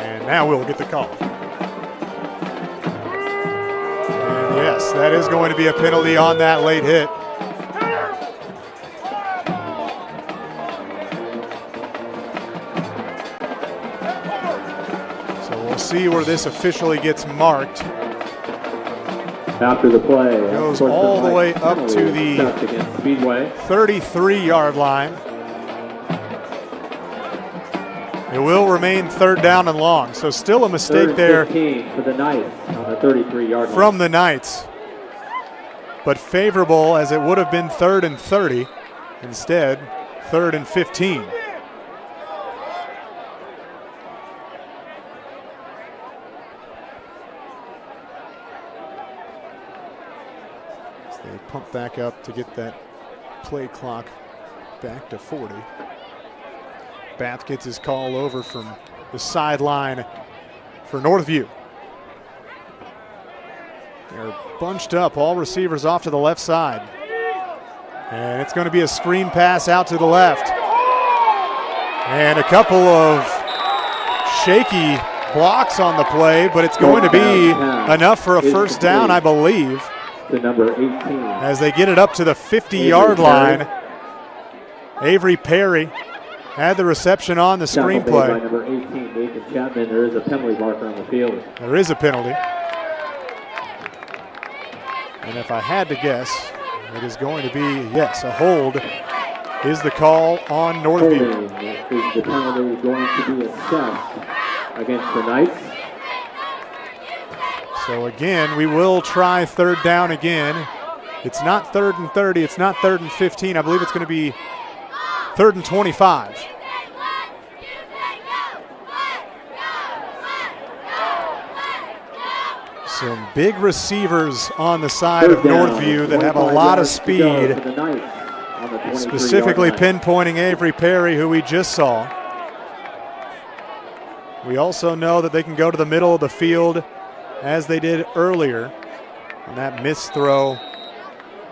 And now we'll get the call. And yes, that is going to be a penalty on that late hit. So we'll see where this officially gets marked. After the play, goes all the way up to the 33-yard line. It will remain 3rd down and long, so still a mistake there for the Knights on the 33-yard line. From the Knights. But favorable, as it would have been 3rd and 30. Instead, 3rd and 15. They pump back up to get that play clock back to 40. Bath gets his call over from the sideline for Northview. They're bunched up, all receivers off to the left side. And it's going to be a screen pass out to the left. And a couple of shaky blocks on the play, but it's going to be enough for a first down, I believe, to number 18. as they get it up to the 50-yard line. Avery Perry had the reception on the screenplay. By number 18, Nathan Chapman. There is a penalty marker on the field. There is a penalty. And if I had to guess, it is going to be, yes, a hold is the call on Northview. Holding is the penalty going to be assessed against the Knights. So again, we will try third down again. It's not 3rd and 30, it's not 3rd and 15. I believe it's going to be 3rd and 25. Some big receivers on the side of Northview that have a lot of speed, specifically pinpointing Avery Perry, who we just saw. We also know that they can go to the middle of the field as they did earlier on that missed throw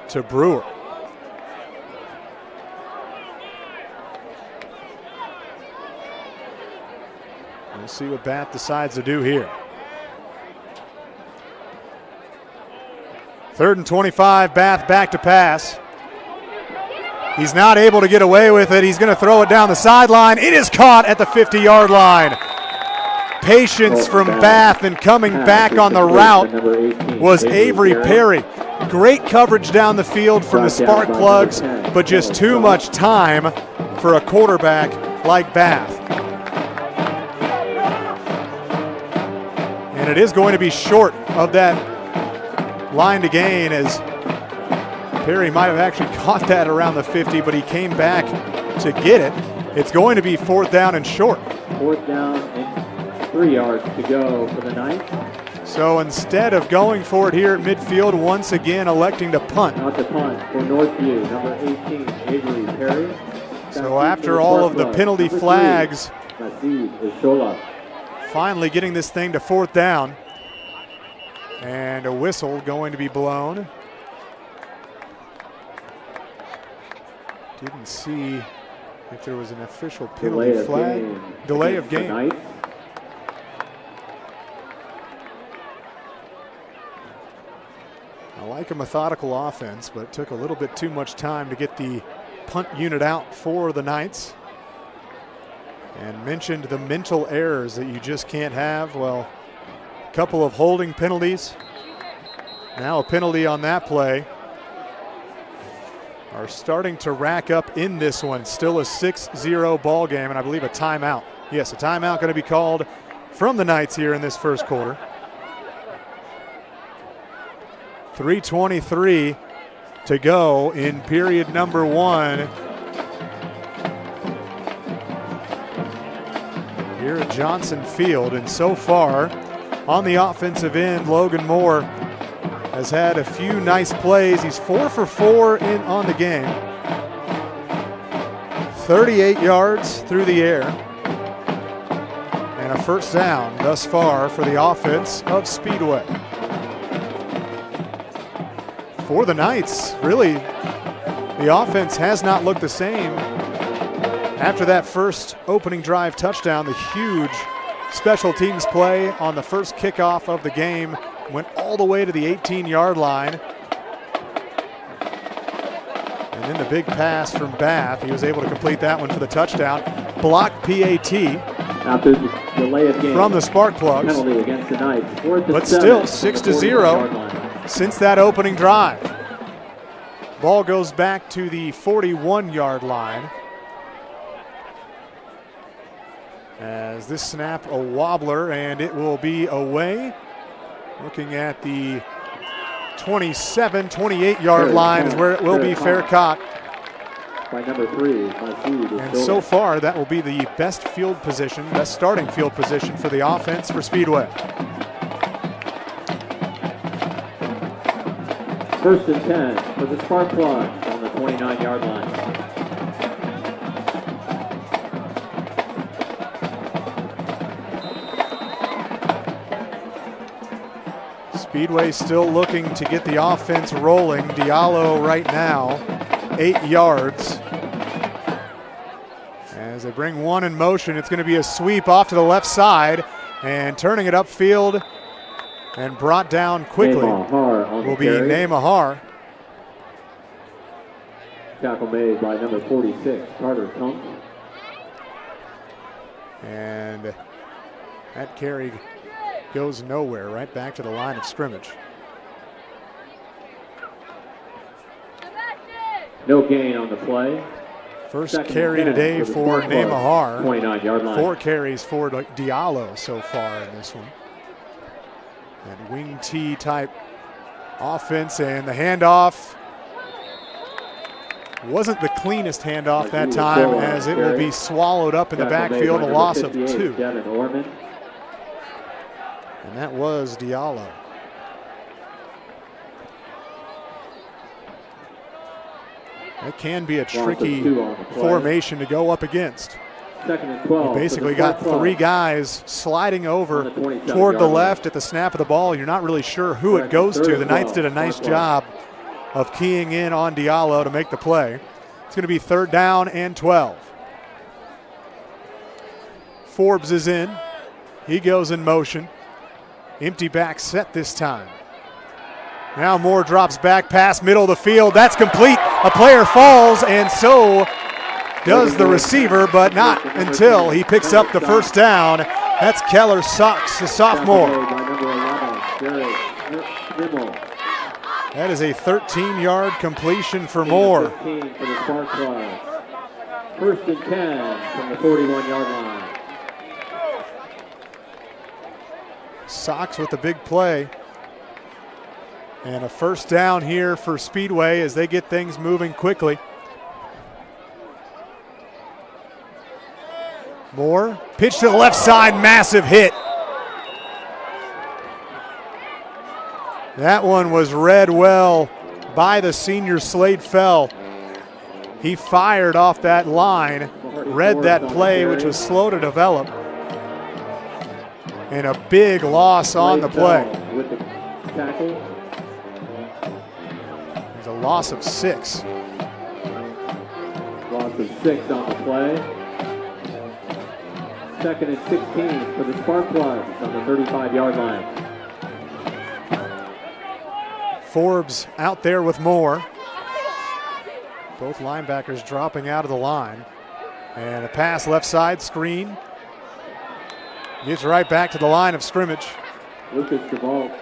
to Brewer. We'll see what Bath decides to do here. 3rd and 25, Bath back to pass. He's not able to get away with it. He's going to throw it down the sideline. It is caught at the 50-yard line. Patience from Bath, and coming back on the route was Avery Perry. Great coverage down the field from the Sparkplugs, but just too much time for a quarterback like Bath. And it is going to be short of that line to gain, as Perry might have actually caught that around the 50, but he came back to get it. It's going to be 4th down and short. 4th down and 3 yards to go for the Knights. So instead of going for it here at midfield, once again electing to punt. Not to punt for Northview, number 18, Avery Perry. So after all of the penalty flags, finally getting this thing to 4th down. And a whistle going to be blown. Didn't see if there was an official penalty flag. Delay of game. I like a methodical offense, but it took a little bit too much time to get the punt unit out for the Knights. And mentioned the mental errors that you just can't have. Well, a couple of holding penalties. Now a penalty on that play. Are starting to rack up in this one. Still a 6-0 ball game, and I believe a timeout. Yes, a timeout going to be called from the Knights here in this first quarter. 3:23 to go in period number 1. Here at Johnson Field, and so far on the offensive end, Logan Moore has had a few nice plays. He's 4 for 4 on the game. 38 yards through the air. And a first down thus far for the offense of Speedway. For the Knights, really, the offense has not looked the same. After that first opening drive touchdown, the huge special teams play on the first kickoff of the game went all the way to the 18-yard line. And then the big pass from Bath. He was able to complete that one for the touchdown. Blocked PAT after the delay of game from the Sparkplugs. Penalty against the Knights. But still 6-0 since that opening drive. Ball goes back to the 41-yard line. As this snap a wobbler, and it will be away. Looking at the 27, 28-yard line is where it will be fair caught. By number 3, and so far that will be the best field position, best starting field position for the offense for Speedway. 1st and 10 for the Sparkplug on the 29-yard line. Speedway still looking to get the offense rolling. Diallo right now, 8 yards. As they bring one in motion, it's going to be a sweep off to the left side. And turning it upfield and brought down quickly will be Nehmahar. Tackle made by number 46, Carter Kump. And that carry goes nowhere, right back to the line of scrimmage. No gain on the play. First Second carry and 10 today for Sparkplug, Nehmahar. 29-yard line. 4 carries for Diallo so far in this one. And wing T type offense, and the handoff wasn't the cleanest handoff that time, as it will be swallowed up in the backfield, a loss of 2. And that was Diallo. That can be a tricky formation to go up against. Second and 12. You basically got 3 guys sliding over toward the left at the snap of the ball. You're not really sure who it goes to. The Knights did a nice job of keying in on Diallo to make the play. It's going to be 3rd down and 12. Forbes is in. He goes in motion. Empty back set this time. Now Moore drops back past middle of the field. That's complete. A player falls, and so does the receiver, but not until he picks up the first down. That's Keller Sox, the sophomore. That is a 13-yard completion for Moore. 15 for the Sparkplug. 1st and 10 from the 41-yard line. Sox with the big play. And a first down here for Speedway as they get things moving quickly. Moore, pitch to the left side, massive hit. That one was read well by the senior Slade Fell. He fired off that line, read that play, which was slow to develop. And a big loss on the play. With the tackle. There's a loss of 6. Loss of 6 on the play. 2nd and 16 for the Sparkplugs on the 35-yard line. Forbes out there with Moore. Both linebackers dropping out of the line. And a pass left side, screen. Gets right back to the line of scrimmage. Lucas DeVault.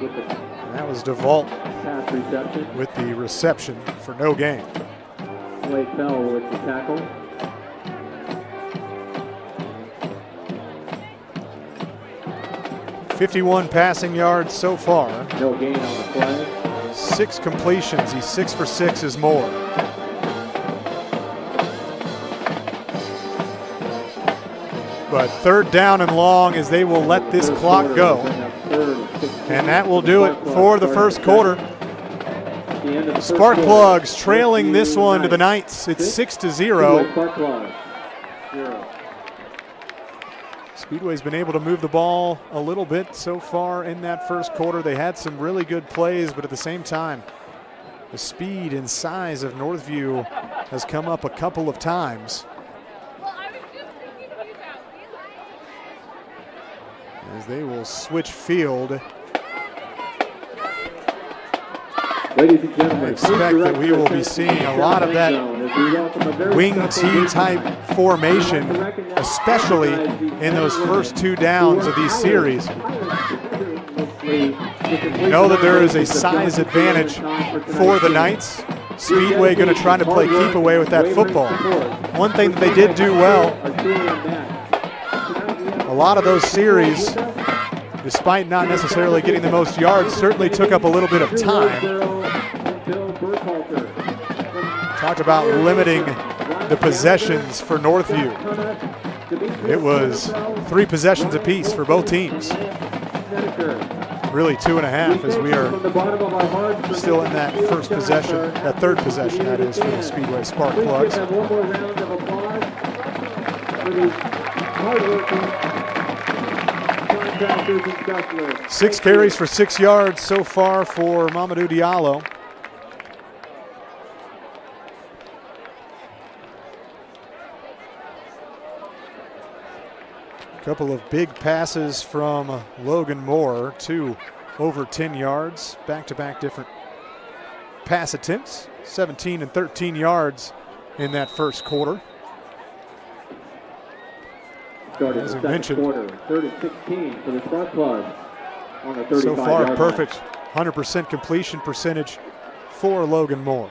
And that was DeVault Pass reception. with the reception for no gain. Slade Fell with the tackle. .51 passing yards so far. No gain on the play. 6 completions. He's 6 for 6 is Moore. But 3rd down and long as they will let this clock go. And that will do it for the first quarter. Sparkplugs trailing this one to the Knights. It's 6-0. Speedway's been able to move the ball a little bit so far in that first quarter. They had some really good plays, but at the same time, the speed and size of Northview has come up a couple of times. As they will switch field. Ladies and gentlemen, I expect that we will be seeing a lot of that wing T type formation, especially in those first 2 downs of these series. You know that there is a size advantage for the Knights. Speedway going to try to play keep away with that football. One thing that they did do well, a lot of those series, despite not necessarily getting the most yards, certainly took up a little bit of time. Talked about limiting the possessions for Northview. It was 3 possessions apiece for both teams. Really 2.5 as we are still in that first possession, that 3rd possession that is for the Speedway Sparkplugs. 6 carries for 6 yards so far for Mamadou Diallo. Couple of big passes from Logan Moore, 2 over 10 yards, back-to-back different pass attempts, 17 and 13 yards in that first quarter. As I mentioned, quarter, 30-16 for the Sparkplug on the 35 so far, yard perfect line. 100% completion percentage for Logan Moore.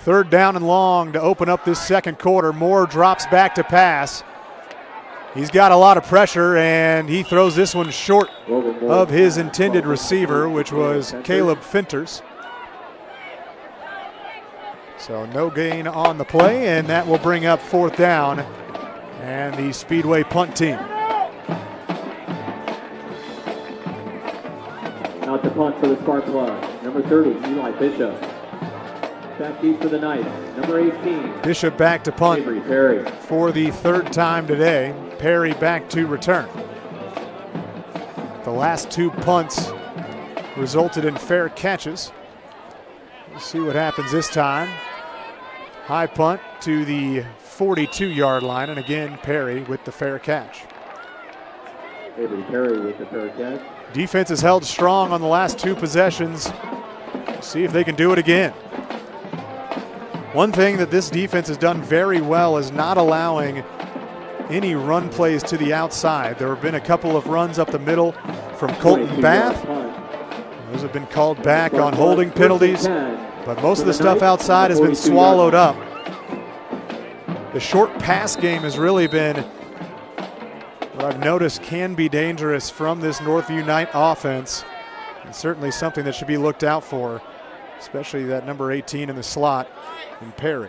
3rd down and long to open up this second quarter. Moore drops back to pass. He's got a lot of pressure, and he throws this one short of his intended receiver, which was Caleb Finters. So no gain on the play, and that will bring up 4th down and the Speedway punt team. Out to punt for the Sparkplug. Number 30, Eli Bishop. Back deep for the Knights. Number 18. Bishop back to punt Perry. for the 3rd time today. Perry back to return. The last 2 punts resulted in fair catches. We'll see what happens this time. High punt to the 42-yard line, and again Perry with the fair catch. Avery Perry with the fair catch. Defense has held strong on the last 2 possessions. See if they can do it again. One thing that this defense has done very well is not allowing any run plays to the outside. There have been a couple of runs up the middle from Colton Bath. Those have been called back on holding penalties, but most of the stuff outside has been swallowed up. The short pass game has really been what I've noticed can be dangerous from this Northview Knight offense, and certainly something that should be looked out for, especially that number 18 in the slot in Perry.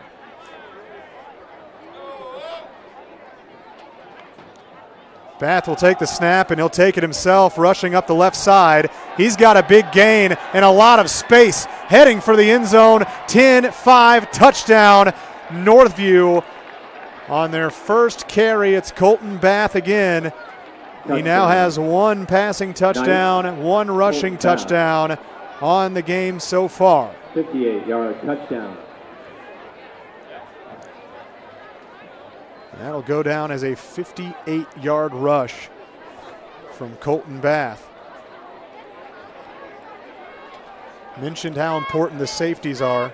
Bath will take the snap, and he'll take it himself, rushing up the left side. He's got a big gain and a lot of space, heading for the end zone. 10-5 touchdown, Northview. On their first carry, it's Colton Bath again. He now has 1 passing touchdown, 1 rushing touchdown on the game so far. 58-yard touchdown. That'll go down as a 58-yard rush from Colton Bath. Mentioned how important the safeties are.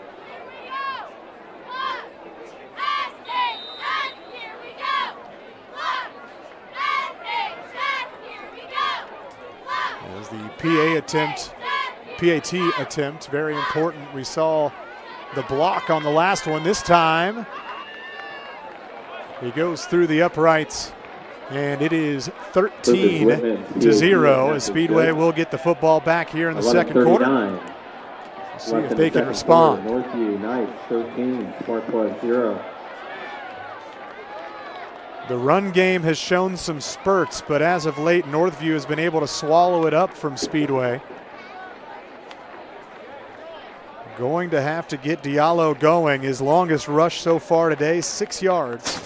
As the PAT attempt, very important. We saw the block on the last one. This time, he goes through the uprights, and it is 13-0 as Speedway will get the football back here in the second quarter. Let's see if they can respond. Northview Knights 13, Sparkplug 0. The run game has shown some spurts, but as of late, Northview has been able to swallow it up from Speedway. Going to have to get Diallo going. His longest rush so far today, 6 yards.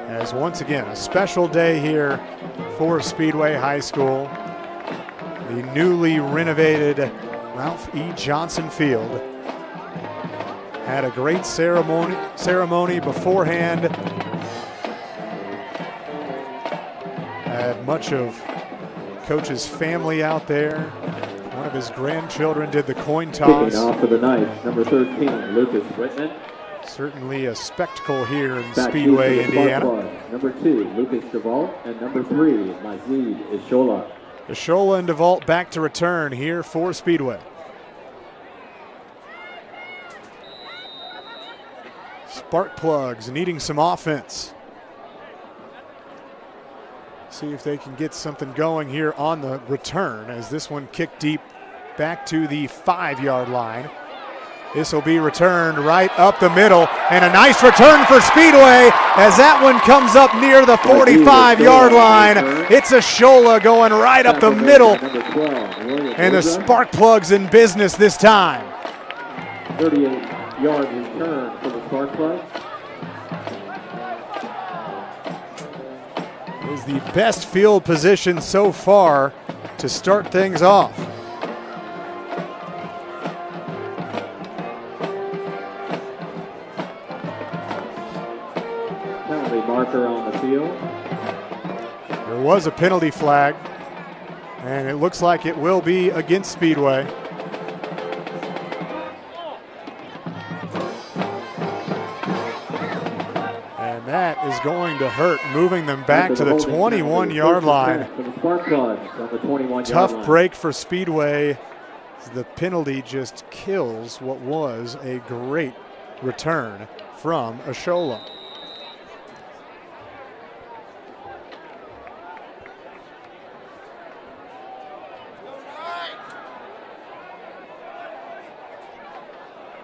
As once again, a special day here for Speedway High School. The newly renovated Ralph E. Johnson Field had a great ceremony beforehand. Had much of Coach's family out there. One of his grandchildren did the coin toss. Kicking off for the Knights, number 13, Lucas Whitman. Certainly a spectacle here in Speedway, Indiana. Number 2, Lucas DeVault, and number 3, Mazid Ishola. Ishola and DeVault back to return here for Speedway. Sparkplugs needing some offense. See if they can get something going here on the return, as this one kicked deep back to the 5-yard line. This will be returned right up the middle, and a nice return for Speedway as that one comes up near the 45-yard line. It's Ishola going right up the middle, and the Sparkplugs in business this time. yard return for the Sparkplug. Is the best field position so far to start things off. Penalty marker on the field. There was a penalty flag, and it looks like it will be against Speedway. And that is going to hurt, moving them back to the 21-yard line. Tough break for Speedway. The penalty just kills what was a great return from Ashola.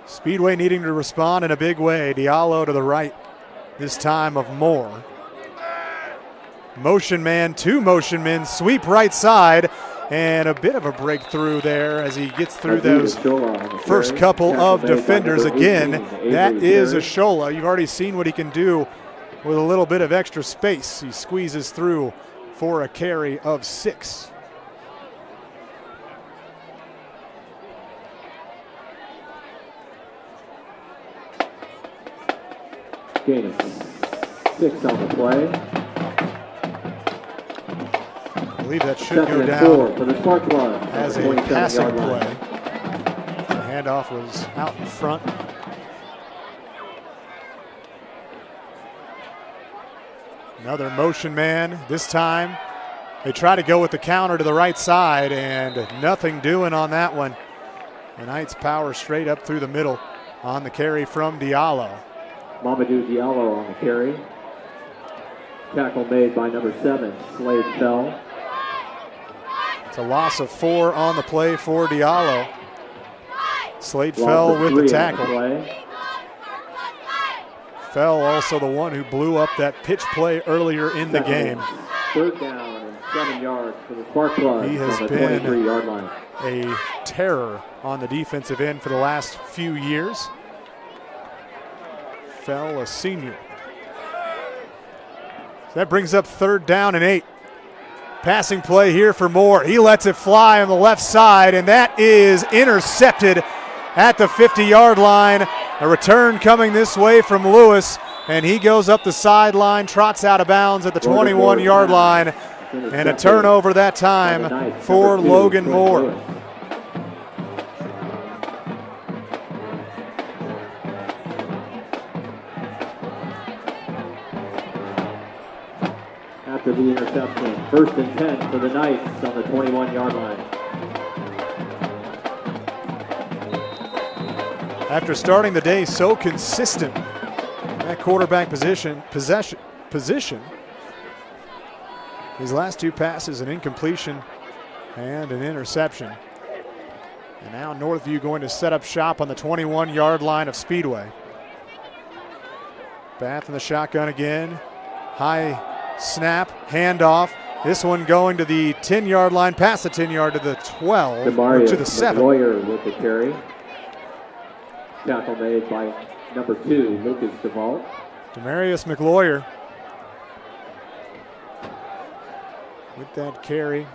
Speedway needing to respond in a big way. Diallo to the right, this time of Moore. Motion man, two motion men, sweep right side, and a bit of a breakthrough there as he gets through those first couple of defenders. Again, that is Ashola. You've already seen what he can do with a little bit of extra space. He squeezes through for a carry of 6. Gain of 6 on the play. I believe that should go down for the Sparkplug as a passing play. The handoff was out in front. Another motion man. This time they try to go with the counter to the right side, and nothing doing on that one. The Knights power straight up through the middle on the carry from Diallo. Mamadou Diallo on the carry. Tackle made by number 7, Slade fell. It's a loss of 4 on the play for Diallo. Slade fell with the tackle. Fell also the one who blew up that pitch play earlier in the game. 3rd down and 7 yards for the Sparkplug. He has on the been 23-yard line. A terror on the defensive end for the last few years. Fell, a senior. So that brings up 3rd down and 8. Passing play here for Moore. He lets it fly on the left side, and that is intercepted at the 50-yard line. A return coming this way from Lewis, and he goes up the sideline, trots out of bounds at the 21-yard line, and a turnover that time for Logan Moore. After the interception, 1st and 10 for the Knights on the 21-yard line. After starting the day so consistent, that quarterback possession, his last 2 passes, an incompletion and an interception. And now Northview going to set up shop on the 21-yard line of Speedway. Bath in the shotgun again. High snap, handoff. This one going to the 10-yard line, past the 10-yard to the 12, or to the 7. McLawyer with the carry. Tackle made by number 2, Lucas DeVault. Demarius McLawyer with that carry.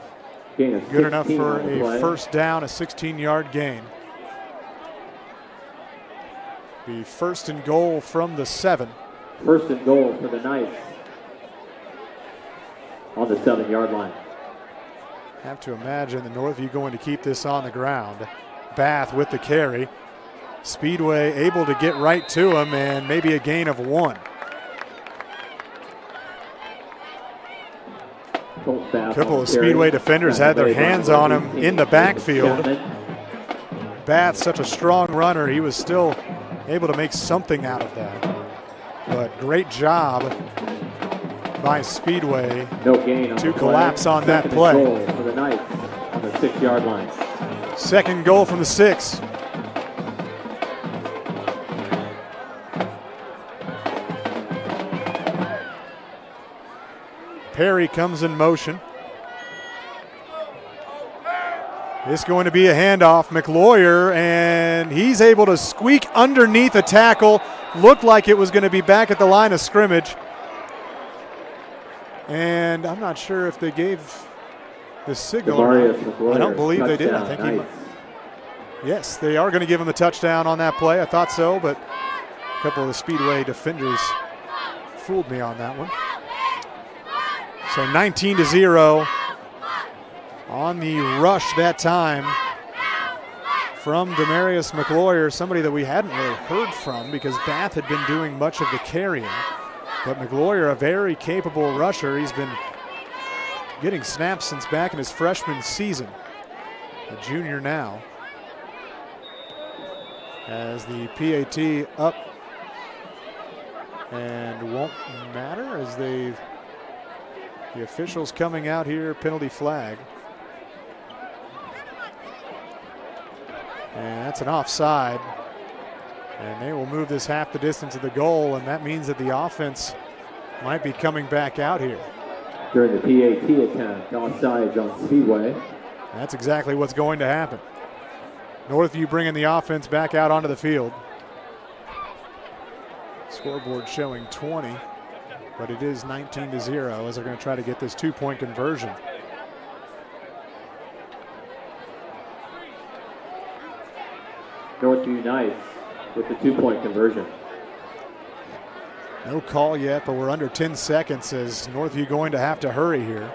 Good enough for a 1st down, a 16-yard gain. Be 1st and goal from the 7. 1st and goal for the Knights on the 7-yard line. Have to imagine the Northview going to keep this on the ground. Bath with the carry. Speedway able to get right to him, and maybe a gain of 1. A couple of Speedway defenders had their hands on him in the backfield. Bath, such a strong runner, he was still able to make something out of that. But great job by Speedway to collapse on that play. For the Knights on the 6-yard line. 2nd goal from the 6. Perry comes in motion. This going to be a handoff. McLawyer, and and he's able to squeak underneath a tackle. Looked like it was going to be back at the line of scrimmage. And I'm not sure if they gave the signal. I don't believe they did. I think yes, they are going to give him the touchdown on that play. I thought so, but a couple of the Speedway defenders fooled me on that one. So 19-0 on the rush that time from Demarius McLoyer, somebody that we hadn't really heard from because Bath had been doing much of the carrying. But McLoyer, a very capable rusher. He's been getting snaps since back in his freshman season. A junior now. As the PAT up and won't matter as the officials coming out here, penalty flag. And that's an offside. And they will move this half the distance of the goal, and that means that the offense might be coming back out here. During the PAT attempt, offsides on Speedway. That's exactly what's going to happen. Northview bringing the offense back out onto the field. Scoreboard showing 20, but it is 19-0 as they're going to try to get this 2-point conversion. Northview Knights with the 2-point conversion. No call yet, but we're under 10 seconds as Northview going to have to hurry here.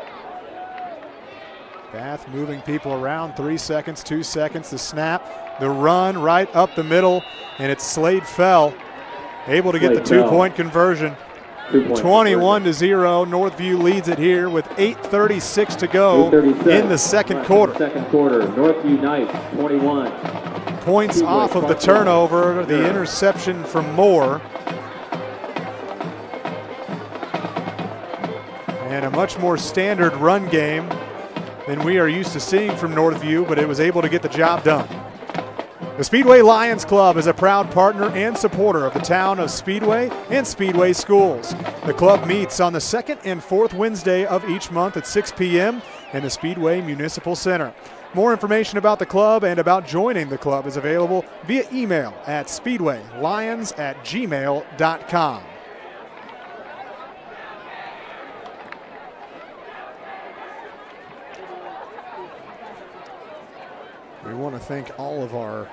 Bath moving people around, 3 seconds, 2 seconds, the snap, the run right up the middle, and it's Slade Fell, able to get the 2-point conversion. 21-0, Northview leads it here with 8:36 to go in the second quarter. Northview Knights 21. Points off of the turnover, the interception from Moore. And a much more standard run game than we are used to seeing from Northview, but it was able to get the job done. The Speedway Lions Club is a proud partner and supporter of the town of Speedway and Speedway schools. The club meets on the second and fourth Wednesday of each month at 6 p.m. in the Speedway Municipal Center. More information about the club and about joining the club is available via email at speedwaylions@gmail.com. We want to thank all of our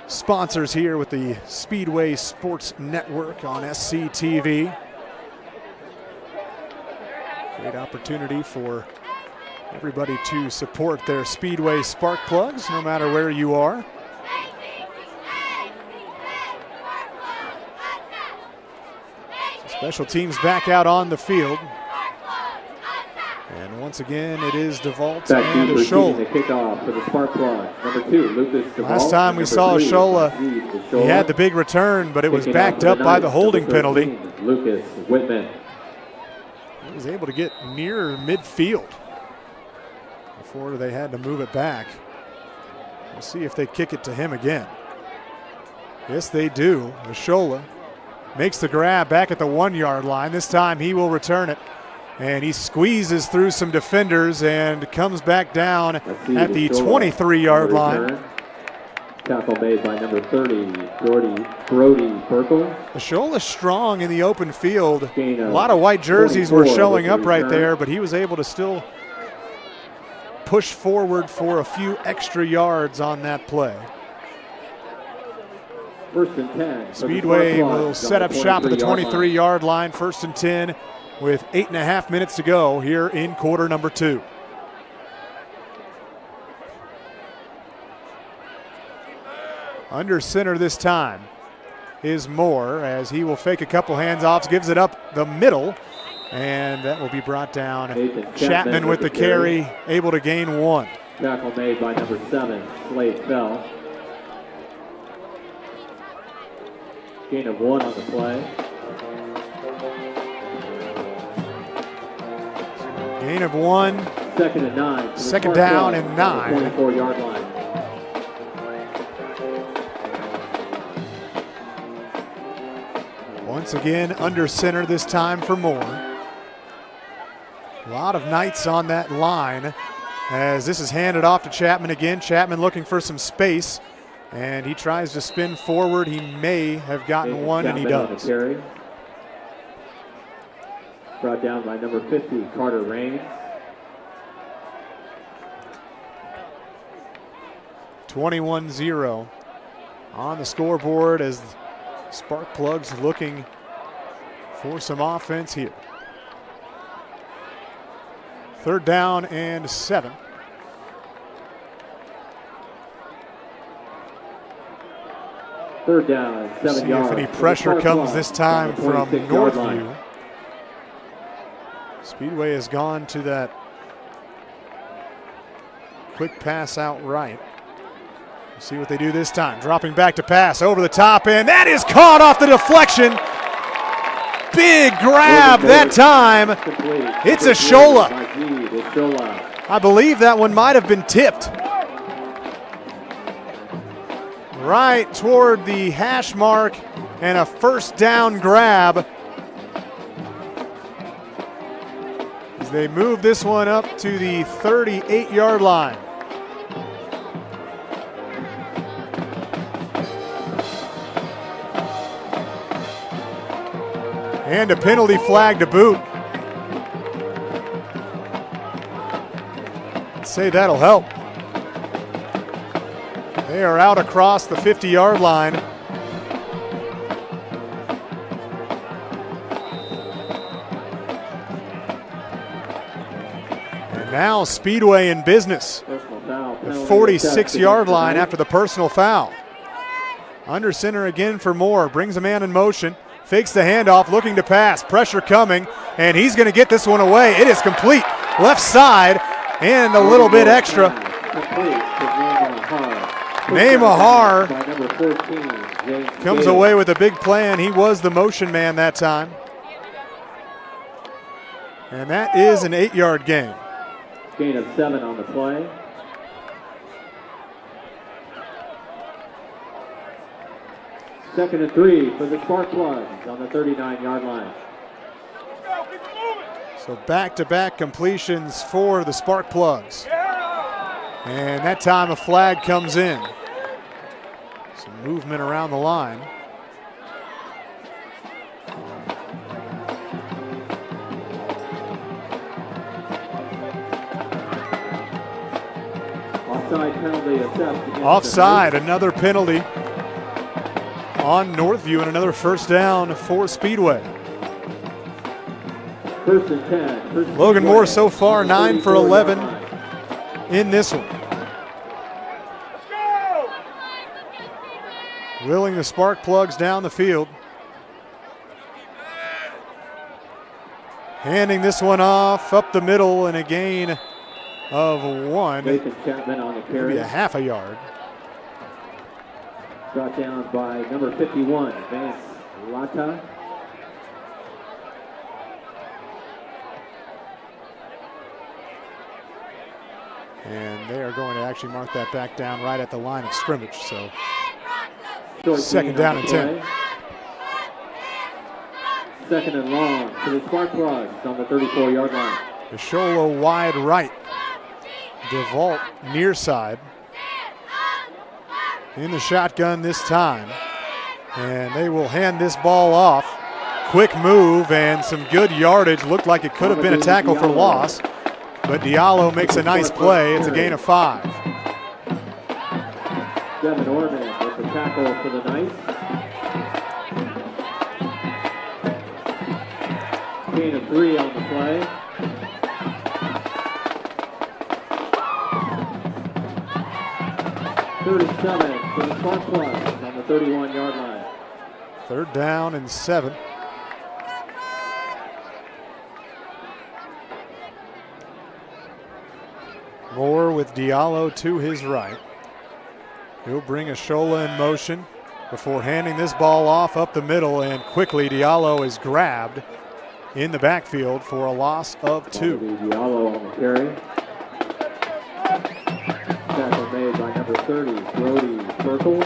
sponsors here with the Speedway Sports Network on SCTV. Great opportunity for everybody to support their Speedway Sparkplugs, no matter where you are. So special teams back out on the field. And once again, it is DeVault and Ashola. The kickoff for the Sparkplug. Number 2, Lucas DeVault. Last time we saw Ashola, he had the big return, but it was backed up by the holding penalty. Lucas Whitman. He was able to get near midfield before they had to move it back. We'll see if they kick it to him again. Yes, they do. Ashola makes the grab back at the 1-yard line. This time he will return it. And he squeezes through some defenders and comes back down at the 23-yard line. Tackle made by number 30, Brody Burkle. Ashola strong in the open field. A lot of white jerseys were showing up right there, but he was able to still push forward for a few extra yards on that play. First and 10. Speedway will set up shop at the 23-yard line, first and 10, with 8.5 minutes to go here in quarter number 2. Under center this time is Moore as he will fake a couple hands-offs, gives it up the middle, and that will be brought down. Chapman with the carry, able to gain 1. Tackle made by number 7, Slade Fell. Gain of 1 on the play. Gain of 1. Second and 9. Second down and 9. 24-yard line. Once again, under center this time for Moore. A lot of Knights on that line as this is handed off to Chapman again. Chapman looking for some space And he tries to spin forward. He may have gotten one, and he does. Brought down by number 50, Carter Raines. 21-0 on the scoreboard as Sparkplug's looking for some offense here. 3rd down and 7. Third down, 7 See yards. if any pressure comes this time from Northview. Speedway has gone to that quick pass out right. See what they do this time. Dropping back to pass over the top, and that is caught off the deflection. Big grab that time. It's a Shola. I believe that one might have been tipped. Right toward the hash mark, and a 1st down grab. As they move this one up to the 38-yard line. And a penalty flag to boot. I'd say that'll help. They are out across the 50-yard line. And now Speedway in business. The 46-yard line after the personal foul. Under center again for Moore. Brings a man in motion. Fakes the handoff, looking to pass. Pressure coming, and he's going to get this one away. It is complete. Left side, and a little bit extra. Neymar comes away with a big plan. He was the motion man that time. And that is an 8-yard gain. Gain of 7 on the play. Second and 3 for the Sparkplugs on the 39-yard line. So back-to-back completions for the Sparkplugs. And that time a flag comes in. Some movement around the line. Offside penalty assessed. Offside, another penalty on Northview, and another 1st down for Speedway. 1st and 10. Logan Moore so far 9 for 11 in this one. Wheeling the Sparkplugs down the field. Handing this one off up the middle, and a gain of 1. Maybe a half a yard. Brought down by number 51, Vance Lata. And they are going to actually mark that back down right at the line of scrimmage. So 2nd down and 10. 2nd and long for the Sparkplugs on the 34-yard line. Shola wide right. DeVault near side. In the shotgun this time. And they will hand this ball off. Quick move and some good yardage. Looked like it could have been a tackle for loss. But Diallo makes a nice play. It's a gain of 5. Devin Orman with the tackle for the Knights. Gain of 3 on the play. Third and 7 for the Sparkplugs on the 31-yard line. 3rd down and 7. Moore with Diallo to his right. He'll bring Shola in motion before handing this ball off up the middle, and quickly Diallo is grabbed in the backfield for a loss of 2. Diallo on the carry. Tackle made by number 30, Brody Burkle.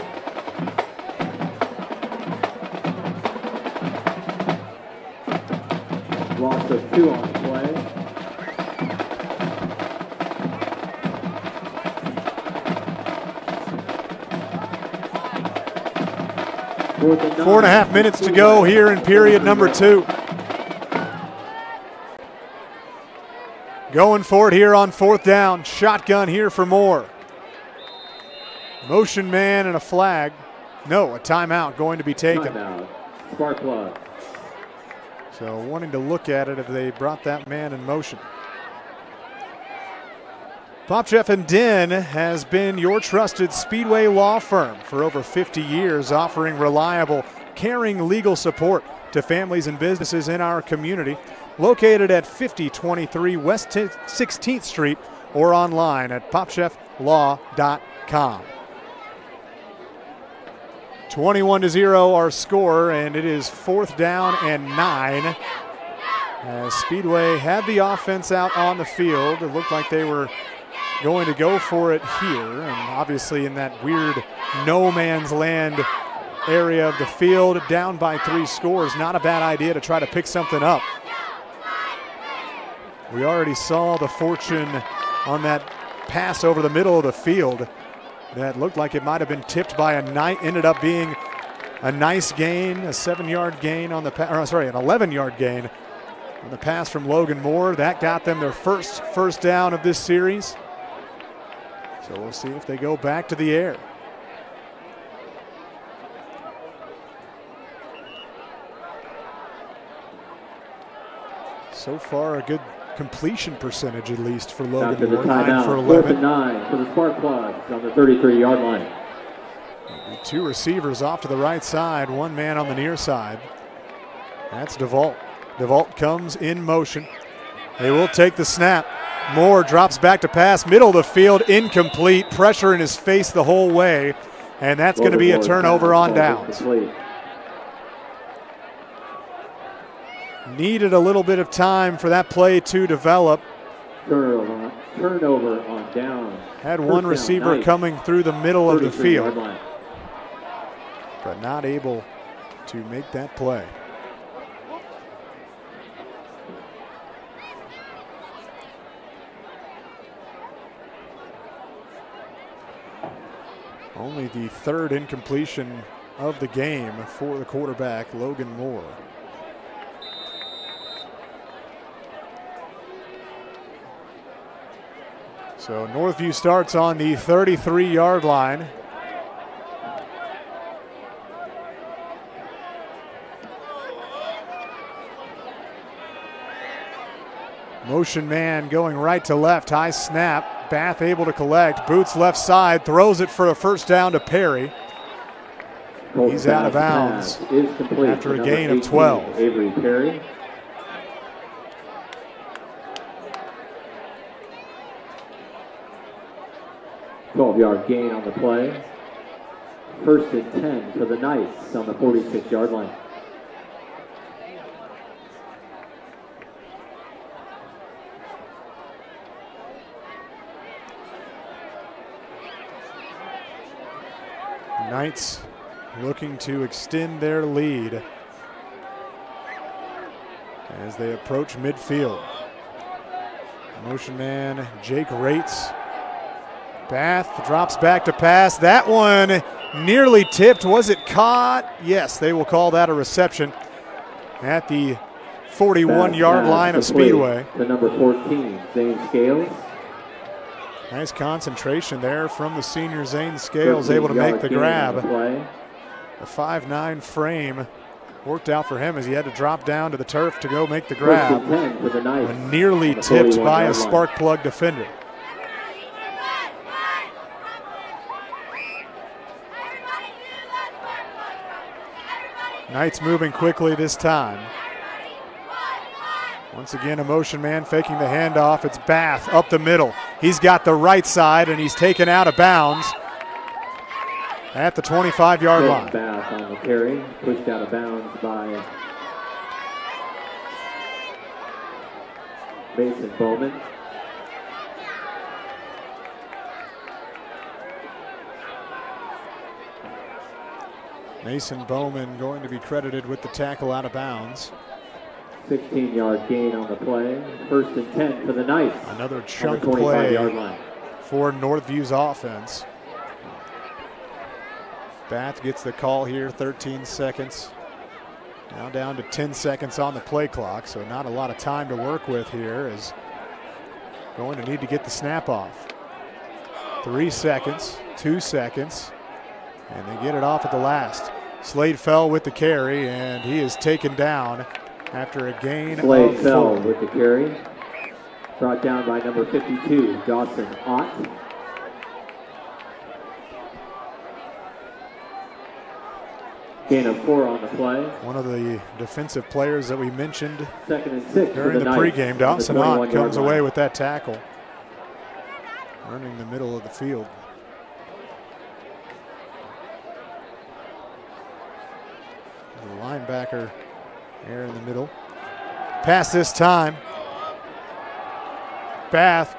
Loss of 2 on the play. 4.5 minutes to go here in period number 2. Going for it here on 4th down. Shotgun here for Moore. Motion man and a flag. No, a timeout going to be taken. Sparkplug. So wanting to look at it if they brought that man in motion. Popcheff and Dinn has been your trusted Speedway law firm for over 50 years, offering reliable, caring legal support to families and businesses in our community. Located at 5023 West 16th Street or online at popchefflaw.com. 21-0 our score, and it is 4th down and 9. As Speedway had the offense out on the field, it looked like they were going to go for it here, and obviously in that weird no man's land area of the field, down by 3 scores, not a bad idea to try to pick something up. We already saw the fortune on that pass over the middle of the field that looked like it might have been tipped by a Knight, ended up being a nice gain, a 7-yard gain on the an 11-yard gain on the pass from Logan Moore. That got them their first down of this series. So we'll see if they go back to the air. So far, a good completion percentage, at least for Logan Moore. 9 for 11. 4th and 9 for the Sparkplugs on the 33-yard line. 2 receivers off to the right side, 1 man on the near side. That's DeVault. DeVault comes in motion. They will take the snap. Moore drops back to pass, middle of the field, incomplete. Pressure in his face the whole way, and that's going to be a turnover on downs. Needed a little bit of time for that play to develop. Turnover on down. Had one receiver coming through the middle of the field, but not able to make that play. Only the 3rd incompletion of the game for the quarterback, Logan Moore. So Northview starts on the 33-yard line. Motion man going right to left, high snap. Bath able to collect. Boots left side, throws it for a first down to Perry. He's out of bounds after a gain of 12. Avery Perry. Yard gain on the play. 1st and 10 for the Knights on the 46-yard line. Knights looking to extend their lead as they approach midfield. Motion man Jake Rates. Bath drops back to pass. That one nearly tipped. Was it caught? Yes, they will call that a reception at the 41-yard line of Speedway. The number 14, Zane Scales. Nice concentration there from the senior Zane Scales, able to make the grab. The 5'9" frame worked out for him as he had to drop down to the turf to go make the grab. And nearly tipped by a Sparkplug defender. Knights moving quickly this time. Once again, a motion man faking the handoff. It's Bath up the middle. He's got the right side, and he's taken out of bounds at the 25-yard line. Bath on the carry, pushed out of bounds by Mason Bowman. Mason Bowman going to be credited with the tackle out of bounds. 16-yard gain on the play. 1st and 10 for the Knights. Another chunk play for Northview's offense. Bath gets the call here, 13 seconds. Now down to 10 seconds on the play clock, so not a lot of time to work with here, as going to need to get the snap off. 3 seconds, 2 seconds, and they get it off at the last. Slade fell with the carry, and he is taken down after a gain Slade of fell 4. with the carry. Brought down by number 52, Dawson Ott. Gain of 4 on the play. One of the defensive players that we mentioned 2nd and 6 during the pregame. Dawson Ott comes away with that tackle, earning the middle of the field. The linebacker there in the middle. Pass this time. Bath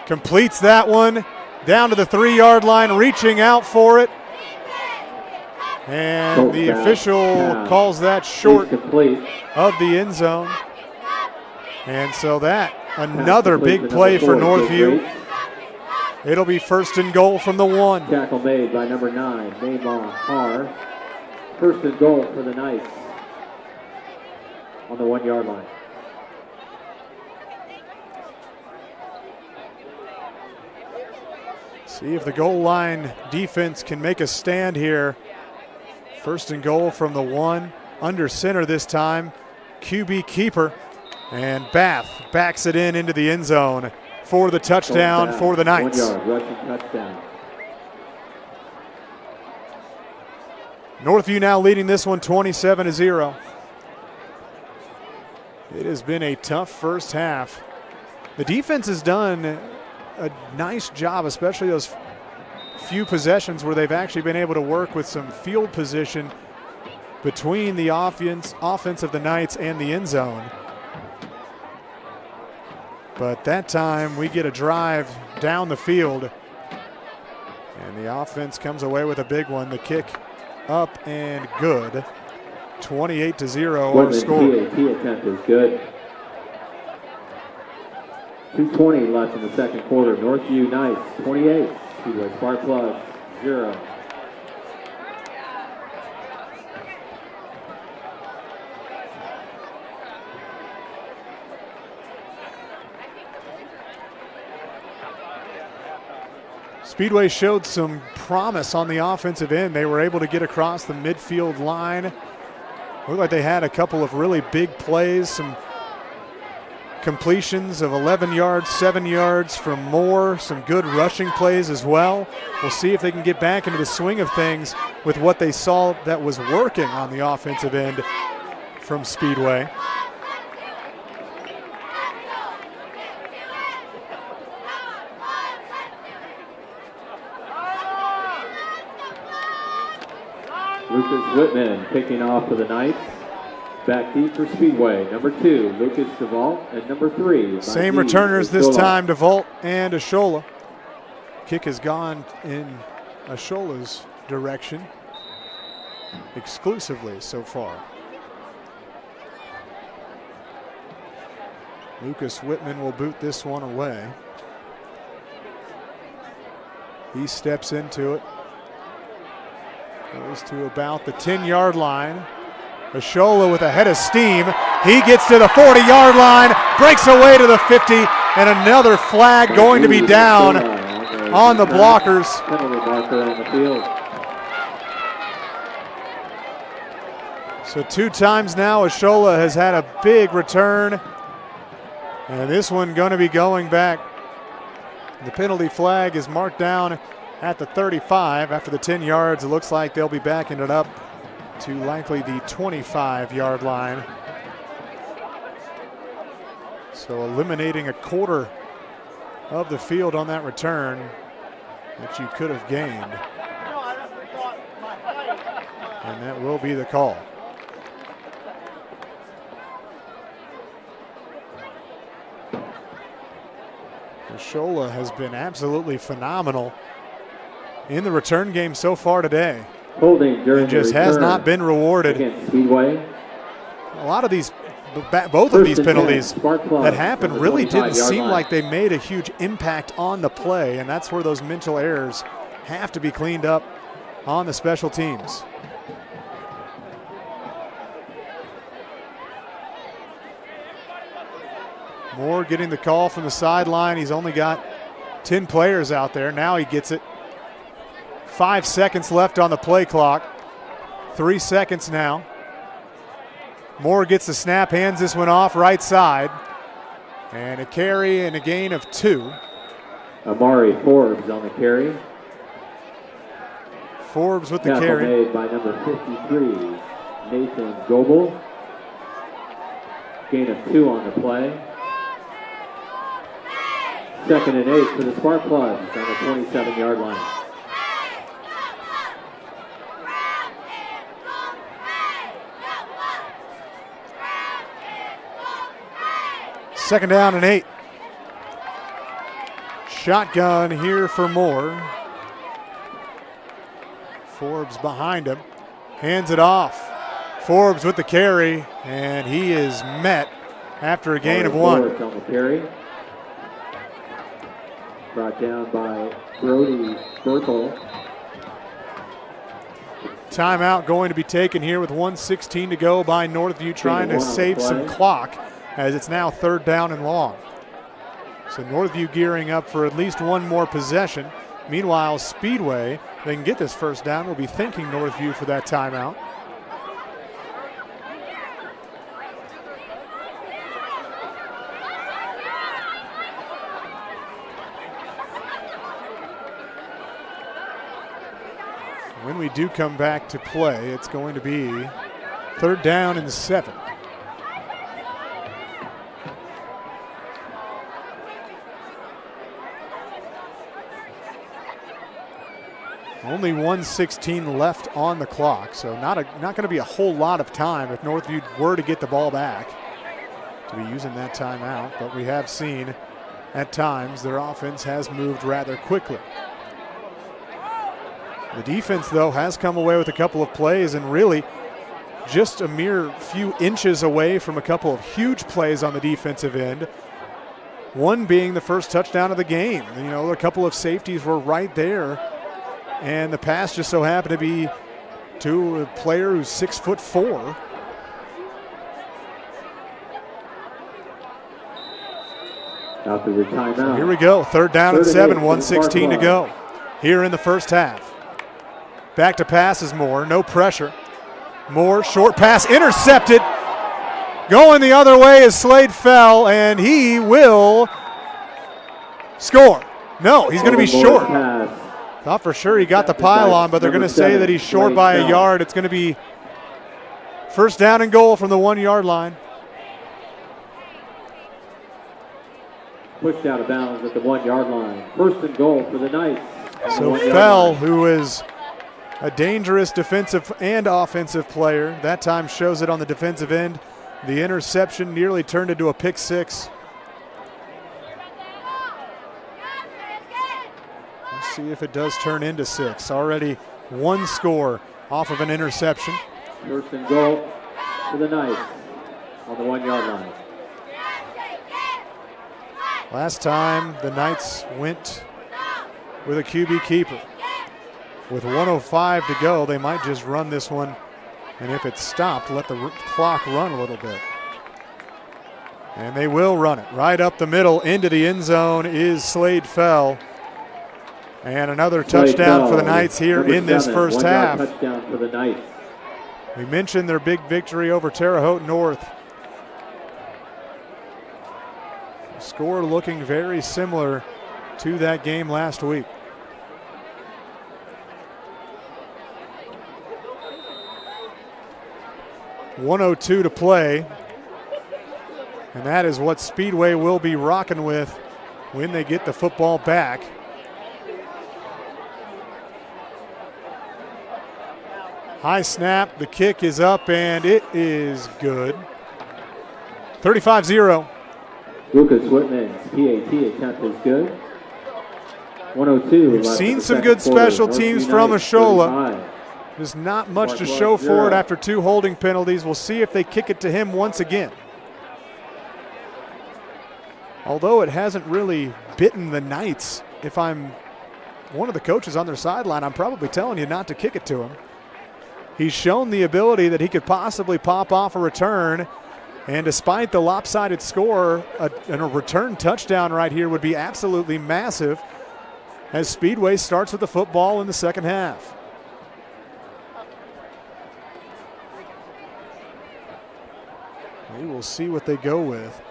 completes that one down to the 3-yard line, reaching out for it. And the official calls that short of the end zone. And so that, another big play for Northview. It'll be 1st and goal from the 1. Tackle made by number 9, Neymar Har. 1st and goal for the Knights on the 1-yard line. See if the goal line defense can make a stand here. 1st and goal from the 1, under center this time. QB keeper, and Bath backs it into the end zone for the touchdown for the Knights. 1 yard rushing touchdown. Northview now leading this one 27-0. It has been a tough first half. The defense has done a nice job, especially those few possessions where they've actually been able to work with some field position between the offense of the Knights and the end zone. But that time we get a drive down the field, and the offense comes away with a big one. The kick up and good. 28-0 our score. PAT attempt is good. 2:20 left in the 2nd quarter. Northview Knights 28. Speedway Sparkplug 0. Speedway showed some promise on the offensive end. They were able to get across the midfield line. Looked like they had a couple of really big plays, some completions of 11 yards, 7 yards from Moore, some good rushing plays as well. We'll see if they can get back into the swing of things with what they saw that was working on the offensive end from Speedway. Lucas Whitman kicking off for the Knights. Back deep for Speedway. Number 2, Lucas DeVault, and number 3. Same returners this time, DeVault and Ashola. Kick has gone in Ashola's direction exclusively so far. Lucas Whitman will boot this one away. He steps into it. Goes to about the 10-yard line. Ashola with a head of steam. He gets to the 40-yard line, breaks away to the 50, and another flag going to be down on the blockers. Penalty marker on the field. So 2 times now Ashola has had a big return, and this one going to be going back. The penalty flag is marked down at the 35. After the 10 yards, it looks like they'll be backing it up to likely the 25-yard line. So eliminating a quarter of the field on that return that you could have gained. And that will be the call. Ashola has been absolutely phenomenal in the return game so far today. Holding during just has not been rewarded. Against Speedway. A lot of these, both of these penalties that happened really didn't seem like they made a huge impact on the play, and that's where those mental errors have to be cleaned up on the special teams. Moore getting the call from the sideline. He's only got 10 players out there. Now he gets it. 5 seconds left on the play clock. 3 seconds now. Moore gets the snap, hands this one off right side. And a carry and a gain of 2. Amari Forbes on the carry. Forbes with the Tackle carry. made by number 53, Nathan Goebel. Gain of 2 on the play. 2nd and 8 for the Sparkplugs on the 27-yard line. Second down and 8. Shotgun here for Moore. Forbes behind him. Hands it off. Forbes with the carry, and he is met after a gain of 1. Forbes on the carry. Brought down by Brody Burkle. Timeout going to be taken here with 1:16 to go by Northview, trying to save some clock as it's now 3rd down and long. So Northview gearing up for at least one more possession. Meanwhile, Speedway, they can get this first down. We'll be thanking Northview for that timeout. When we do come back to play, it's going to be 3rd down and 7. Only 1:16 left on the clock, so not going to be a whole lot of time if Northview were to get the ball back to be using that timeout. But we have seen at times their offense has moved rather quickly. The defense, though, has come away with a couple of plays and really just a mere few inches away from a couple of huge plays on the defensive end. One being the first touchdown of the game. You know, a couple of safeties were right there. And the pass just so happened to be to a player who's 6'4". After the timeout. So here we go, 3rd down and 7, 1:16 to go here in the first half. Back to pass is Moore, no pressure. Moore, short pass, intercepted. Going the other way is Slade Fell, and he will score. No, he's going to be short. Thought for sure he got the pylon, but they're going to say that he's short by a yard. It's going to be 1st down and goal from the 1-yard line. Pushed out of bounds at the 1-yard line. 1st and goal for the Knights. So Fell, who is a dangerous defensive and offensive player, that time shows it on the defensive end. The interception nearly turned into a pick 6. See if it does turn into 6. Already 1 score off of an interception. 1st and goal for the Knights on the 1-yard line. Last time the Knights went with a QB keeper. With 1:05 to go, they might just run this one, and if it's stopped, let the clock run a little bit. And they will run it. Right up the middle into the end zone is Slade Fell. And another touchdown for the Knights here in this first half. Touchdown for the Knights. We mentioned their big victory over Terre Haute North. Score looking very similar to that game last week. .102 to play. And that is what Speedway will be rocking with when they get the football back. High snap, the kick is up, and it is good. 35-0. Lucas Whitman's PAT attempt is good. 102. We've seen some good special teams from Ashola. There's not much to show for it after 2 holding penalties. We'll see if they kick it to him once again. Although it hasn't really bitten the Knights, if I'm one of the coaches on their sideline, I'm probably telling you not to kick it to him. He's shown the ability that he could possibly pop off a return, and despite the lopsided score, a return touchdown right here would be absolutely massive as Speedway starts with the football in the second half. We will see what they go with.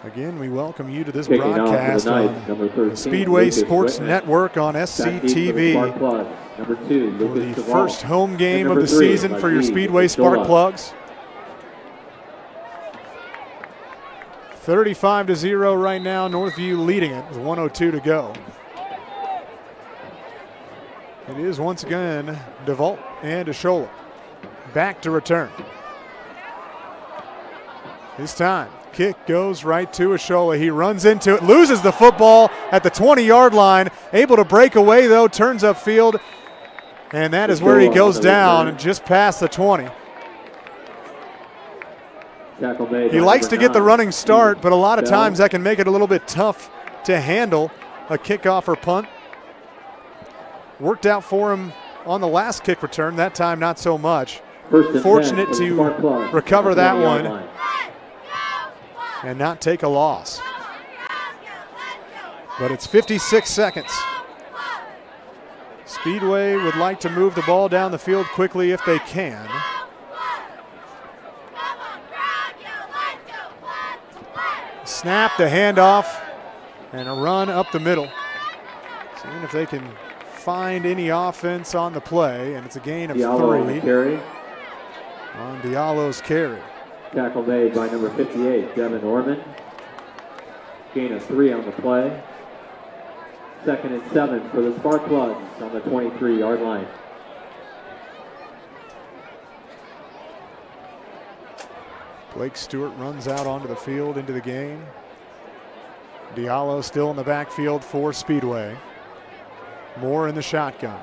Again, we welcome you to this broadcast on the Speedway Sports Network on SCTV Number 2, for the first home game of the season for your Speedway Sparkplugs. 35-0 right now, Northview leading it with 1:02 to go. It is once again DeVault and Ashola back to return. This time, kick goes right to Ashola. He runs into it, loses the football at the 20-yard line, able to break away though, turns upfield, and that is where he goes down just past the 20. He likes to get the running start, but a lot of times that can make it a little bit tough to handle a kickoff or punt. Worked out for him on the last kick return, that time not so much. Fortunate to recover that one and not take a loss. But it's 56 seconds. Speedway would like to move the ball down the field quickly if they can. Snap, the handoff, and a run up the middle. Seeing if they can find any offense on the play, and it's a gain of Diallo 3 carry. on Diallo's carry. Tackle made by number 58, Devin Orman. Gain of 3 on the play. 2nd and 7 for the Sparkplugs on the 23-yard line. Blake Stewart runs out onto the field into the game. Diallo still in the backfield for Speedway. Moore in the shotgun.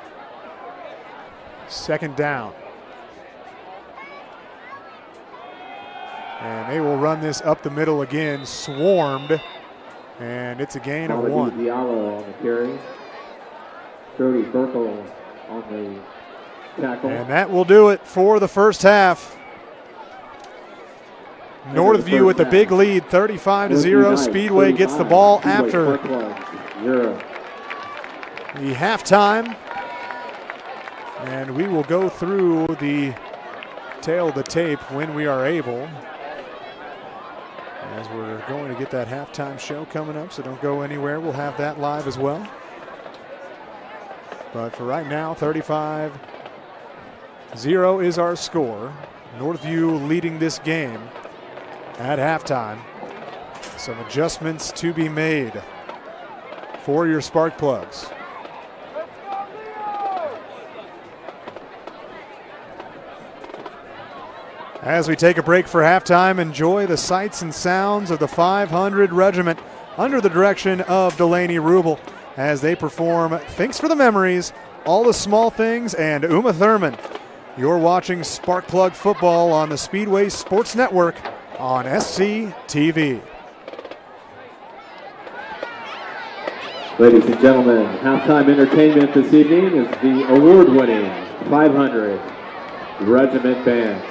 2nd down. And they will run this up the middle again, swarmed, and it's a gain of 1. Diallo on the carry. Brody Burkle on the tackle. And that will do it for the first half. Northview with the big lead, 35-0. Speedway gets the ball after the halftime. And we will go through the tail of the tape when we are able, as we're going to get that halftime show coming up, so don't go anywhere. We'll have that live as well. But for right now, 35-0 is our score. Northview leading this game at halftime. Some adjustments to be made for your Sparkplugs. As we take a break for halftime, enjoy the sights and sounds of the 500 Regiment under the direction of Delaney Rubel as they perform Thanks for the Memories, All the Small Things, and Uma Thurman. You're watching Sparkplug football on the Speedway Sports Network on SCTV. Ladies and gentlemen, halftime entertainment this evening is the award-winning 500 Regiment Band.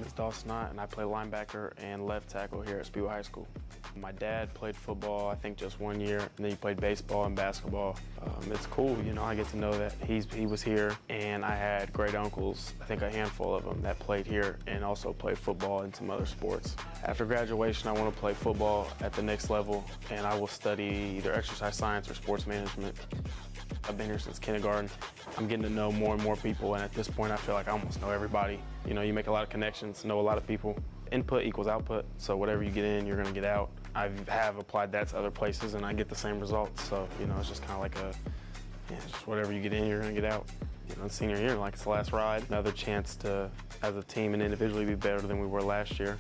is Dawson Knott, and I play linebacker and left tackle here at Speedway High School. My dad played football, I think just 1 year, and then he played baseball and basketball. It's cool, you know, I get to know that he was here, and I had great uncles, I think a handful of them, that played here and also played football and some other sports. After graduation, I want to play football at the next level, and I will study either exercise science or sports management. I've been here since kindergarten. I'm getting to know more and more people, and at this point I feel like I almost know everybody. You know, you make a lot of connections, know a lot of people. Input equals output, so whatever you get in, you're going to get out. I have applied that to other places, and I get the same results. So, you know, it's just kind of like just whatever you get in, you're going to get out. You know, senior year, like it's the last ride. Another chance to, as a team and individually, be better than we were last year.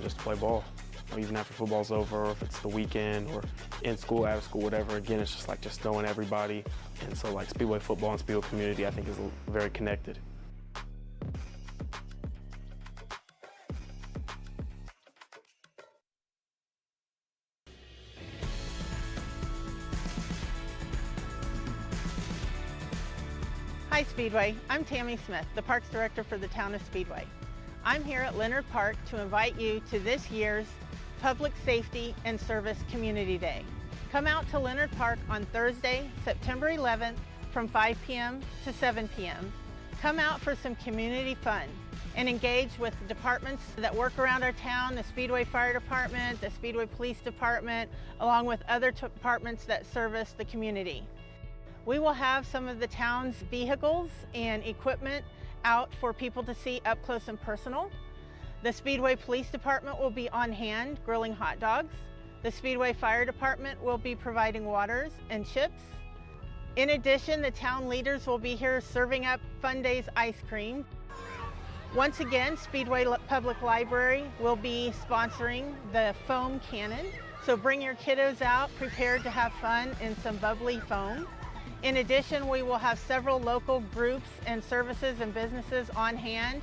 Just to play ball. Even after football's over, or if it's the weekend, or in school, out of school, whatever. Again, it's just like just knowing everybody. And so like Speedway football and Speedway community, I think is very connected. Hi Speedway, I'm Tammy Smith, the Parks Director for the town of Speedway. I'm here at Leonard Park to invite you to this year's Public Safety and Service Community Day. Come out to Leonard Park on Thursday, September 11th from 5 p.m. to 7 p.m. Come out for some community fun and engage with the departments that work around our town, the Speedway Fire Department, the Speedway Police Department, along with other departments that service the community. We will have some of the town's vehicles and equipment out for people to see up close and personal. The Speedway Police Department will be on hand grilling hot dogs. The Speedway Fire Department will be providing waters and chips. In addition, the town leaders will be here serving up Fun Days ice cream. Once again, Speedway Public Library will be sponsoring the foam cannon. So bring your kiddos out prepared to have fun in some bubbly foam. In addition, we will have several local groups and services and businesses on hand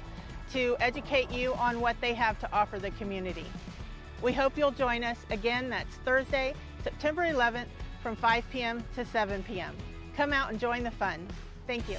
to educate you on what they have to offer the community. We hope you'll join us. Again, that's Thursday, September 11th from 5 p.m. to 7 p.m. Come out and join the fun. Thank you.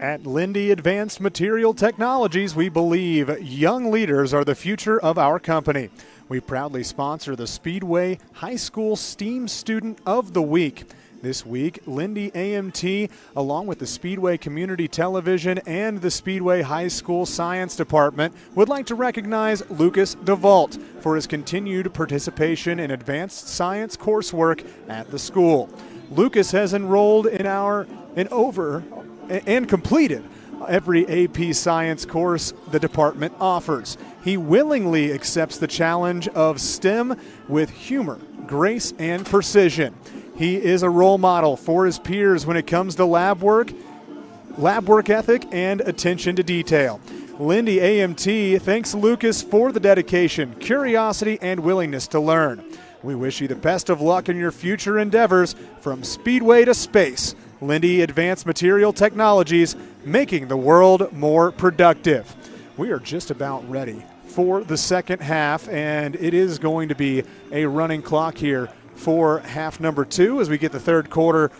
At Lindy Advanced Material Technologies, we believe young leaders are the future of our company. We proudly sponsor the Speedway High School STEAM Student of the Week. This week, Lindy AMT, along with the Speedway Community Television and the Speedway High School Science Department, would like to recognize Lucas DeVault for his continued participation in advanced science coursework at the school. Lucas has enrolled in and completed every AP Science course the department offers. He willingly accepts the challenge of STEM with humor, grace, and precision. He is a role model for his peers when it comes to lab work ethic, and attention to detail. Lindy AMT thanks Lucas for the dedication, curiosity, and willingness to learn. We wish you the best of luck in your future endeavors from Speedway to space. Lindy Advanced Material Technologies, making the world more productive. We are just about ready for the second half, and it is going to be a running clock here for half number 2 as we get the third quarter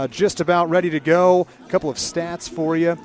just about ready to go. A couple of stats for you.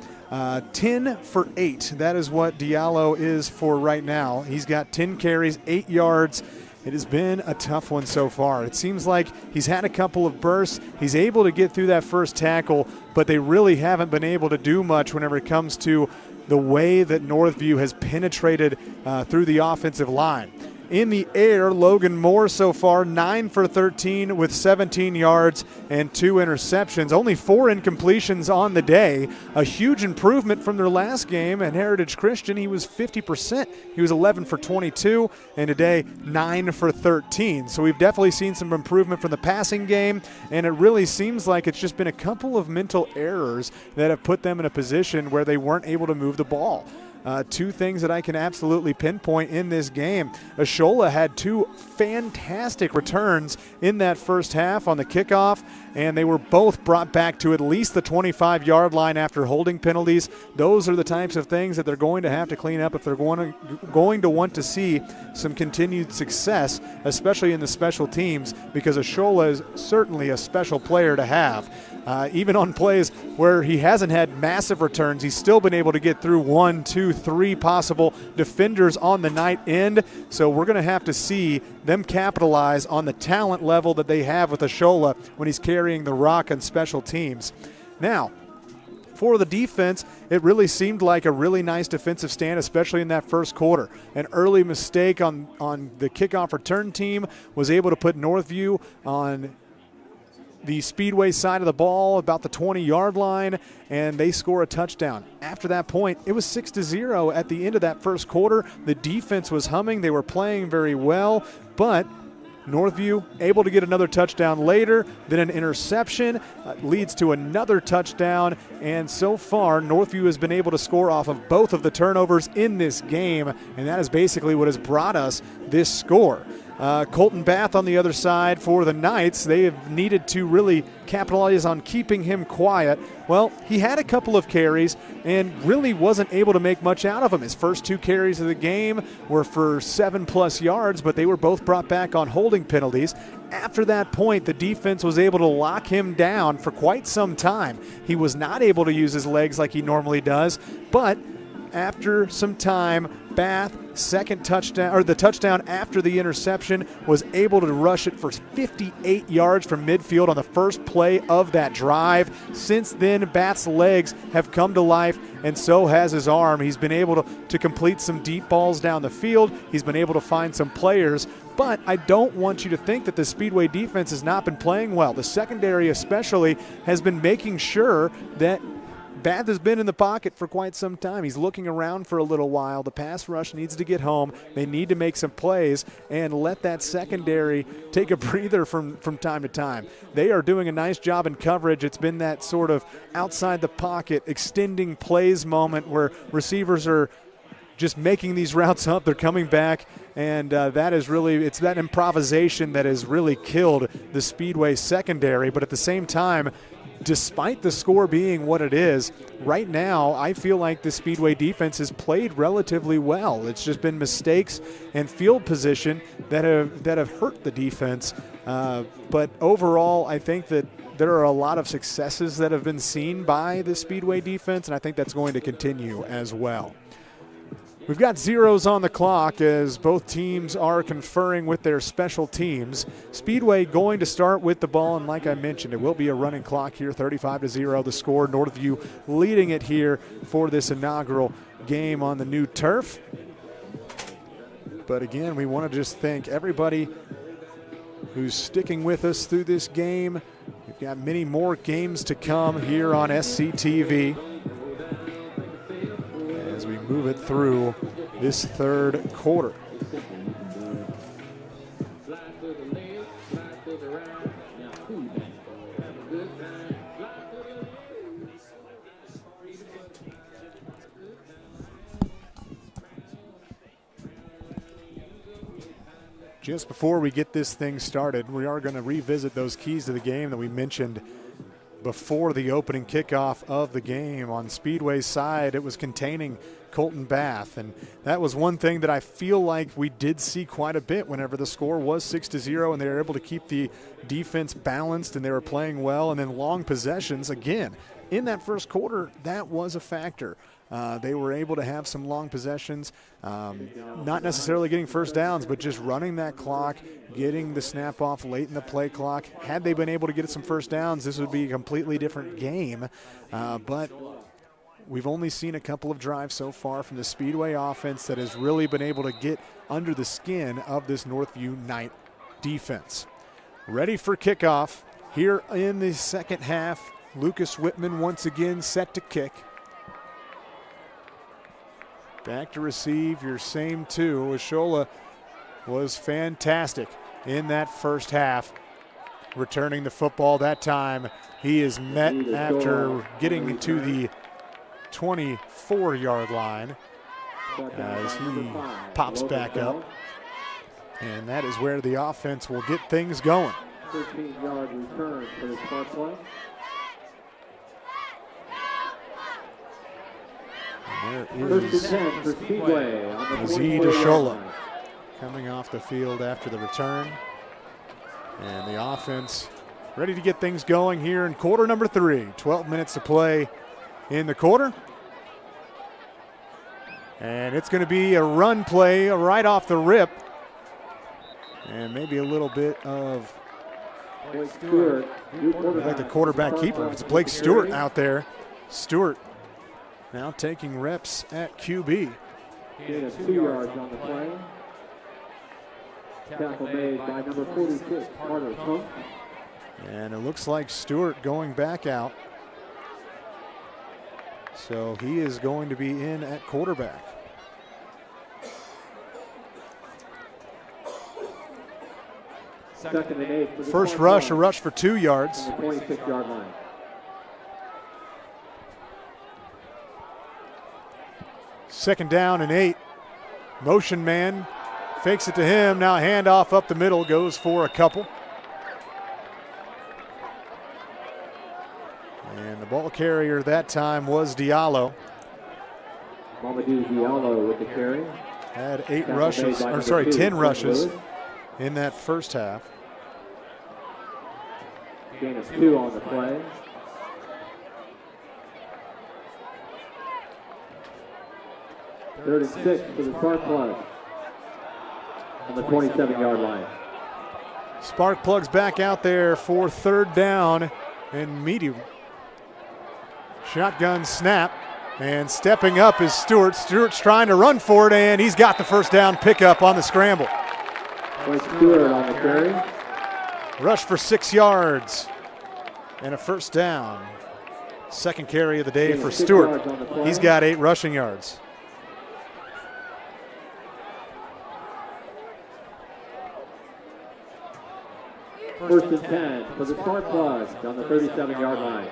10 for 8. That is what Diallo is for right now. He's got 10 carries, 8 yards. It has been a tough one so far. It seems like he's had a couple of bursts. He's able to get through that first tackle, but they really haven't been able to do much whenever it comes to the way that Northview has penetrated through the offensive line. In the air, Logan Moore so far 9 for 13 with 17 yards and 2 interceptions. Only 4 incompletions on the day. A huge improvement from their last game at Heritage Christian. He was 50%. He was 11 for 22, and today 9 for 13. So we've definitely seen some improvement from the passing game, and it really seems like it's just been a couple of mental errors that have put them in a position where they weren't able to move the ball. 2 things that I can absolutely pinpoint in this game. Ashola had 2 fantastic returns in that first half on the kickoff, and they were both brought back to at least the 25-yard line after holding penalties. Those are the types of things that they're going to have to clean up if they're going to want to see some continued success, especially in the special teams, because Ashola is certainly a special player to have. Even on plays where he hasn't had massive returns, he's still been able to get through 1, 2, 3 possible defenders on the night end. So we're going to have to see them capitalize on the talent level that they have with Ashola when he's carrying the rock on special teams. Now, for the defense, it really seemed like a really nice defensive stand, especially in that first quarter. An early mistake on the kickoff return team was able to put Northview on the Speedway side of the ball, about the 20-yard line, and they score a touchdown. After that point, it was 6-0 at the end of that first quarter. The defense was humming. They were playing very well, but Northview able to get another touchdown later. Then an interception leads to another touchdown, and so far Northview has been able to score off of both of the turnovers in this game, and that is basically what has brought us this score. Colton Bath on the other side for the Knights. They have needed to really capitalize on keeping him quiet. Well, he had a couple of carries and really wasn't able to make much out of them. His first 2 carries of the game were for 7+ yards, but they were both brought back on holding penalties. After that point, the defense was able to lock him down for quite some time. He was not able to use his legs like he normally does, but after some time, Bath, second touchdown, or the touchdown after the interception, was able to rush it for 58 yards from midfield on the first play of that drive. Since then, Bath's legs have come to life, and so has his arm. He's been able to complete some deep balls down the field. He's been able to find some players, but I don't want you to think that the Speedway defense has not been playing well. The secondary especially has been making sure that Bath has been in the pocket for quite some time. He's looking around for a little while. The pass rush needs to get home. They need to make some plays and let that secondary take a breather from time to time. They are doing a nice job in coverage. It's been that sort of outside the pocket, extending plays moment where receivers are just making these routes up. They're coming back, and that is really, it's that improvisation that has really killed the Speedway secondary. But at the same time, despite the score being what it is, right now I feel like the Speedway defense has played relatively well. It's just been mistakes and field position that have hurt the defense. But overall, I think that there are a lot of successes that have been seen by the Speedway defense, and I think that's going to continue as well. We've got zeros on the clock as both teams are conferring with their special teams. Speedway going to start with the ball, and like I mentioned, it will be a running clock here, 35-0 the score. Northview leading it here for this inaugural game on the new turf. But again, we want to just thank everybody who's sticking with us through this game. We've got many more games to come here on SCTV as we move it through this third quarter. Just before we get this thing started, we are going to revisit those keys to the game that we mentioned before the opening kickoff of the game. On Speedway's side, it was containing Colton Bath, and that was one thing that I feel like we did see quite a bit whenever the score was 6-0 and they were able to keep the defense balanced and they were playing well. And then long possessions, again, in that first quarter, that was a factor. They were able to have some long possessions, not necessarily getting first downs, but just running that clock, getting the snap off late in the play clock. Had they been able to get some first downs, this would be a completely different game. But we've only seen a couple of drives so far from the Speedway offense that has really been able to get under the skin of this Northview Knight defense. Ready for kickoff here in the second half. Lucas Whitman once again set to kick. Back to receive, your same two. Ashola was fantastic in that first half, returning the football that time. He is met after getting to the 24-yard line as he pops back up. And that is where the offense will get things going. 13-yard return for the Sparkplug. There is Azid Ashola coming off the field after the return. And the offense ready to get things going here in quarter number 3. 12 minutes to play in the quarter. And it's going to be a run play right off the rip. And maybe a little bit of like the quarterback keeper. It's Blake Stewart out there. Stewart now taking reps at QB. Gain of 2 yards on the play. Tackle made by number 46, Carter Funk. And it looks like Stewart going back out. So he is going to be in at quarterback. Second and 8 for the First rush, a rush for 2 yards. on the 26-yard line. Second down and 8. Motion man fakes it to him. Now handoff up the middle, goes for a couple. And the ball carrier that time was Diallo. Mamadou Diallo with the carry. Had 10 rushes in that first half. Gain of 2 on the play. Third and 6 for the Sparkplug on the 27-yard line. Sparkplug's back out there for third down and medium. Shotgun snap, and stepping up is Stewart. Stewart's trying to run for it, and he's got the first down pickup on the scramble. Blake Stewart on the carry. Rush for 6 yards and a first down. Second carry of the day for Stewart. He's got 8 rushing yards. First and 10 for the Sparkplug on the 37-yard line.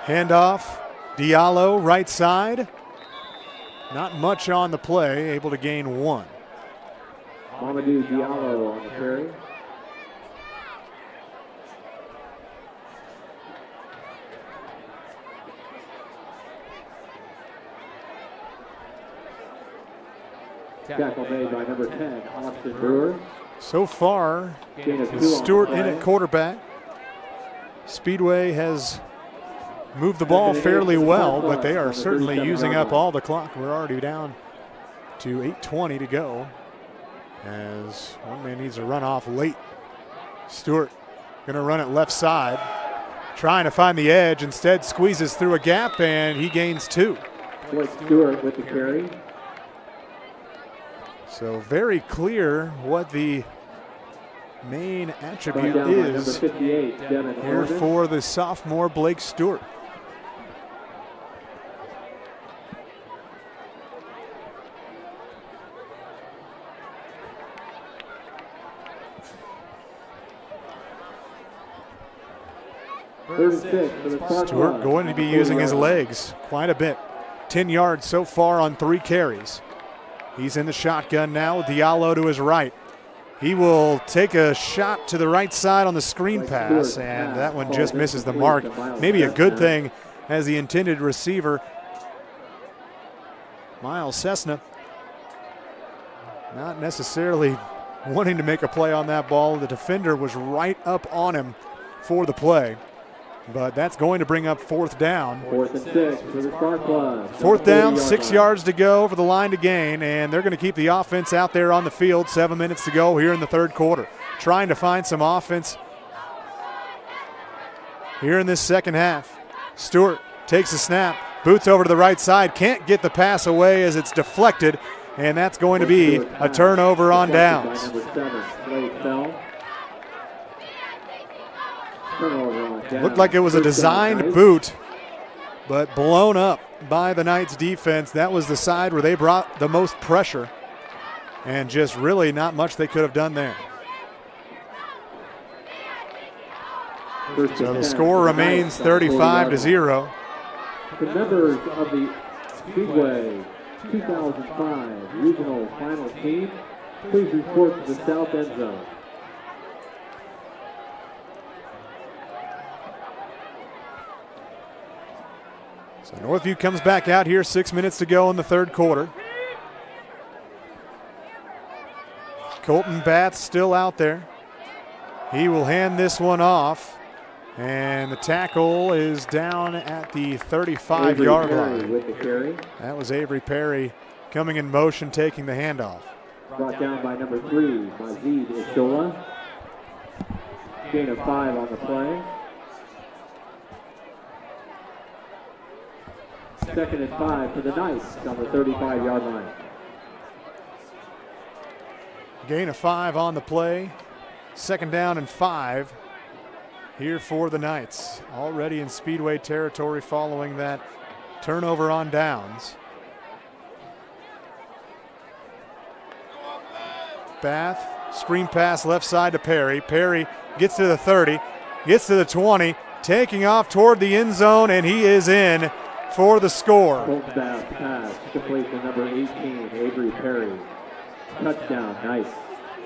Handoff, Diallo right side. Not much on the play, able to gain 1. Mamadou Diallo on the carry. Tackle made by number 10, Austin Brewer. So far, with Stewart in at quarterback, Speedway has moved the ball fairly well, but they are certainly using up all the clock. We're already down to 8:20 to go as one man needs to run off late. Stewart going to run it left side. trying to find the edge, instead squeezes through a gap, and he gains 2. Blake Stewart with the carry. So very clear what the main attribute Brought down by is number 58, Devin here Harmon. for the sophomore Blake Stewart. Third and 6 for the Sparkplug. Stewart going to be using his legs quite a bit. 10 yards so far on 3 carries. He's in the shotgun now with Diallo to his right. He will take a shot to the right side on the screen pass, and that one just misses the mark. Maybe a good thing as the intended receiver, Miles Cessna, not necessarily wanting to make a play on that ball. The defender was right up on him for the play. But that's going to bring up 4th down. 4th and 6 for the Sparkplug. 4th down, 6 yards to go for the line to gain, and they're going to keep the offense out there on the field. 7 minutes to go here in the 3rd quarter. Trying to find some offense here in this 2nd half. Stewart takes a snap, boots over to the right side, can't get the pass away as it's deflected, and that's going to be a turnover on downs. Looked like it was a designed boot, but blown up by the Knights defense. That was the side where they brought the most pressure, and just really not much they could have done there. So the score remains 35-0. The members of the Speedway 2005 Regional Final Team, please report to the south end zone. So Northview comes back out here, 6 minutes to go in the 3rd quarter. Colton Bath still out there. He will hand this one off, and the tackle is down at the 35-yard line. With the carry. That was Avery Perry coming in motion, taking the handoff. Brought down by number 3, Mazid Ishola. Gain of 5 on the play. 2nd and 5 for the Knights on the 35-yard line. Gain of 5 on the play. 2nd down and 5 here for the Knights. Already in Speedway territory following that turnover on downs. Bath, screen pass left side to Perry. Perry gets to the 30, gets to the 20, taking off toward the end zone, and he is in for the score. Colton Bath pass complete to number 18, Avery Perry. Touchdown, nice.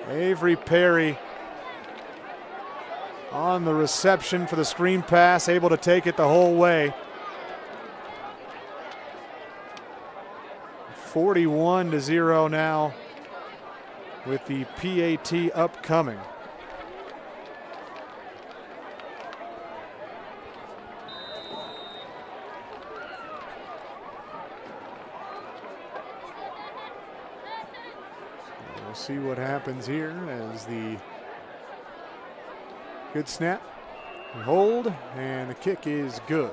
Avery Perry on the reception for the screen pass, able to take it the whole way. 41-0 now with the PAT upcoming. We'll see what happens here as the good snap, hold, and the kick is good.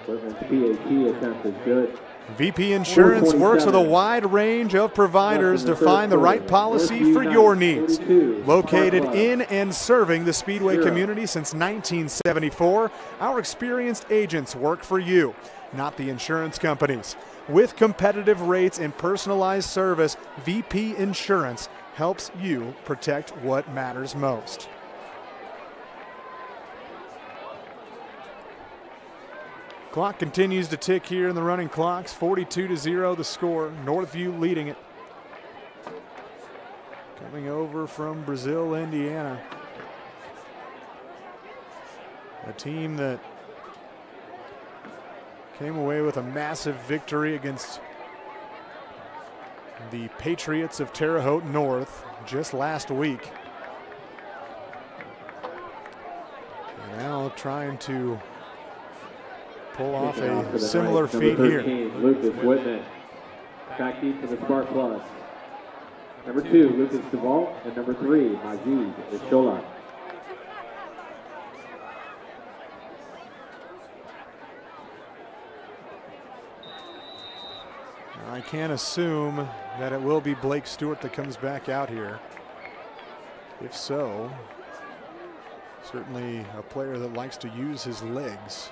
PAT attempt is good. VP Insurance works with a wide range of providers to find the right policy for your needs. Located in and serving the Speedway community since 1974, our experienced agents work for you, not the insurance companies. With competitive rates and personalized service, VP Insurance helps you protect what matters most. Clock continues to tick here in the running clocks. 42-0 the score. Northview leading it. Coming over from Brazil, Indiana. A team that came away with a massive victory against the Patriots of Terre Haute North just last week. And now trying to pull off a similar feat here. Lucas Whitman, back deep for the Sparkplug. Number 2, Lucas DeVault, and number 3, Majid Ishola. I can't assume that it will be Blake Stewart that comes back out here. If so, certainly a player that likes to use his legs.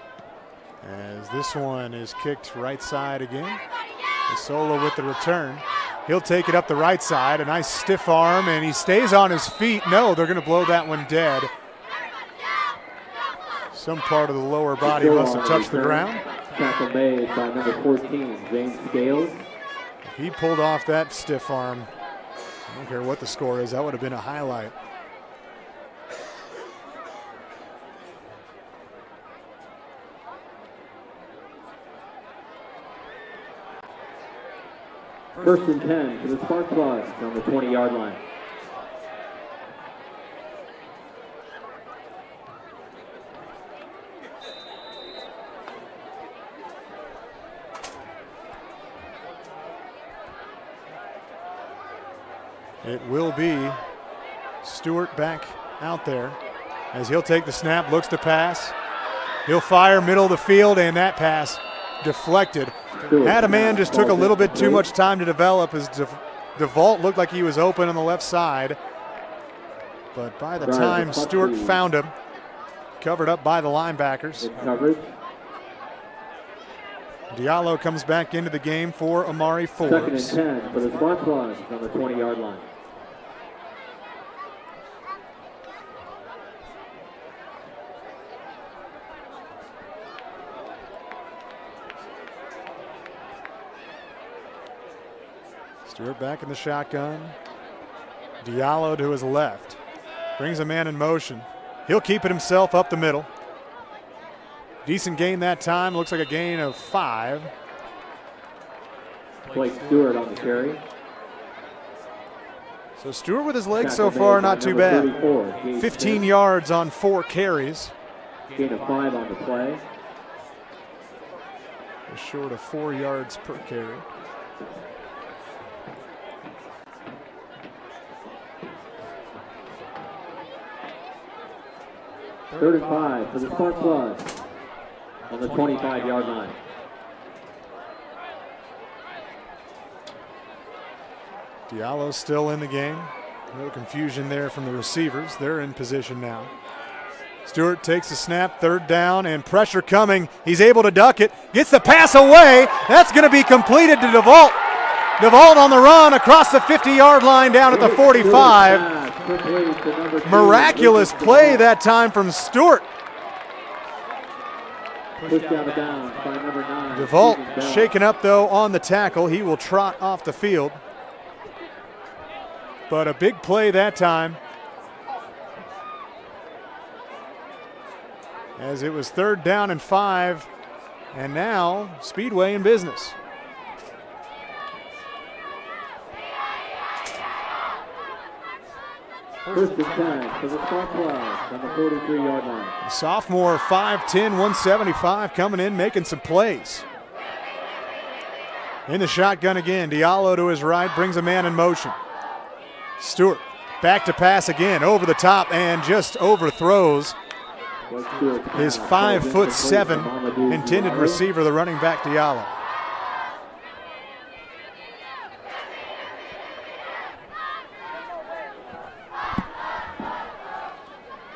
As this one is kicked right side again. Solo with the return. He'll take it up the right side. A nice stiff arm, and he stays on his feet. No, they're going to blow that one dead. Some part of the lower body must have touched the ground. Tackle made by number 14, James Scales. If he pulled off that stiff arm, I don't care what the score is, that would have been a highlight. First and 10 for the Sparkplugs on the 20-yard line. It will be Stewart back out there as he'll take the snap, looks to pass. He'll fire middle of the field, and that pass deflected. Had a man just took a little bit too much time to develop as DeVault looked like he was open on the left side. But by the time Stewart found him, covered up by the linebackers. Diallo comes back into the game for Amari Forbes. Second and 10 for the Sparkplugs on the 20-yard line. Stewart back in the shotgun. Diallo to his left. Brings a man in motion. He'll keep it himself up the middle. Decent gain that time. Looks like a gain of 5. Blake Stewart on the carry. So Stewart with his legs so far, not too bad. 15 yards on 4 carries. Gain of 5 on the play. Just short of 4 yards per carry. Third and 5 for the Sparkplugs on the 25-yard line. Diallo still in the game. No confusion there from the receivers. They're in position now. Stewart takes the snap, third down, and pressure coming. He's able to duck it, gets the pass away. That's going to be completed to DeVault. DeVault on the run across the 50-yard line down at the 45. Miraculous play that time from Stewart. Pushed out of bounds by number 9. DeVault shaken up though on the tackle. He will trot off the field. But a big play that time, as it was third down and 5, and now Speedway in business. First and 10 for the Sparkplugs on the 43-yard line. Sophomore, 5'10", 175, coming in, making some plays. In the shotgun again, Diallo to his right, brings a man in motion. Stewart back to pass again, over the top, and just overthrows his 5'7" intended receiver, the running back Diallo.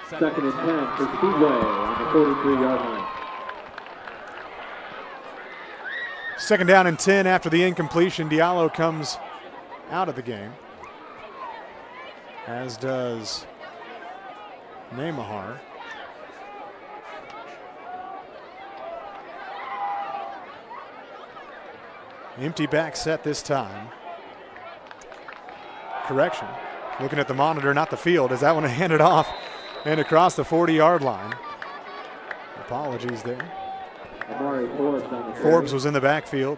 Second and 10 for Speedway on the 43-yard line. Second down and 10 after the incompletion. Diallo comes out of the game, as does Nehmahar. Empty back set this time. Correction. Looking at the monitor, not the field, as that one handed off and across the 40-yard line. Apologies there. Amari Forbes on the carry. Forbes was in the backfield.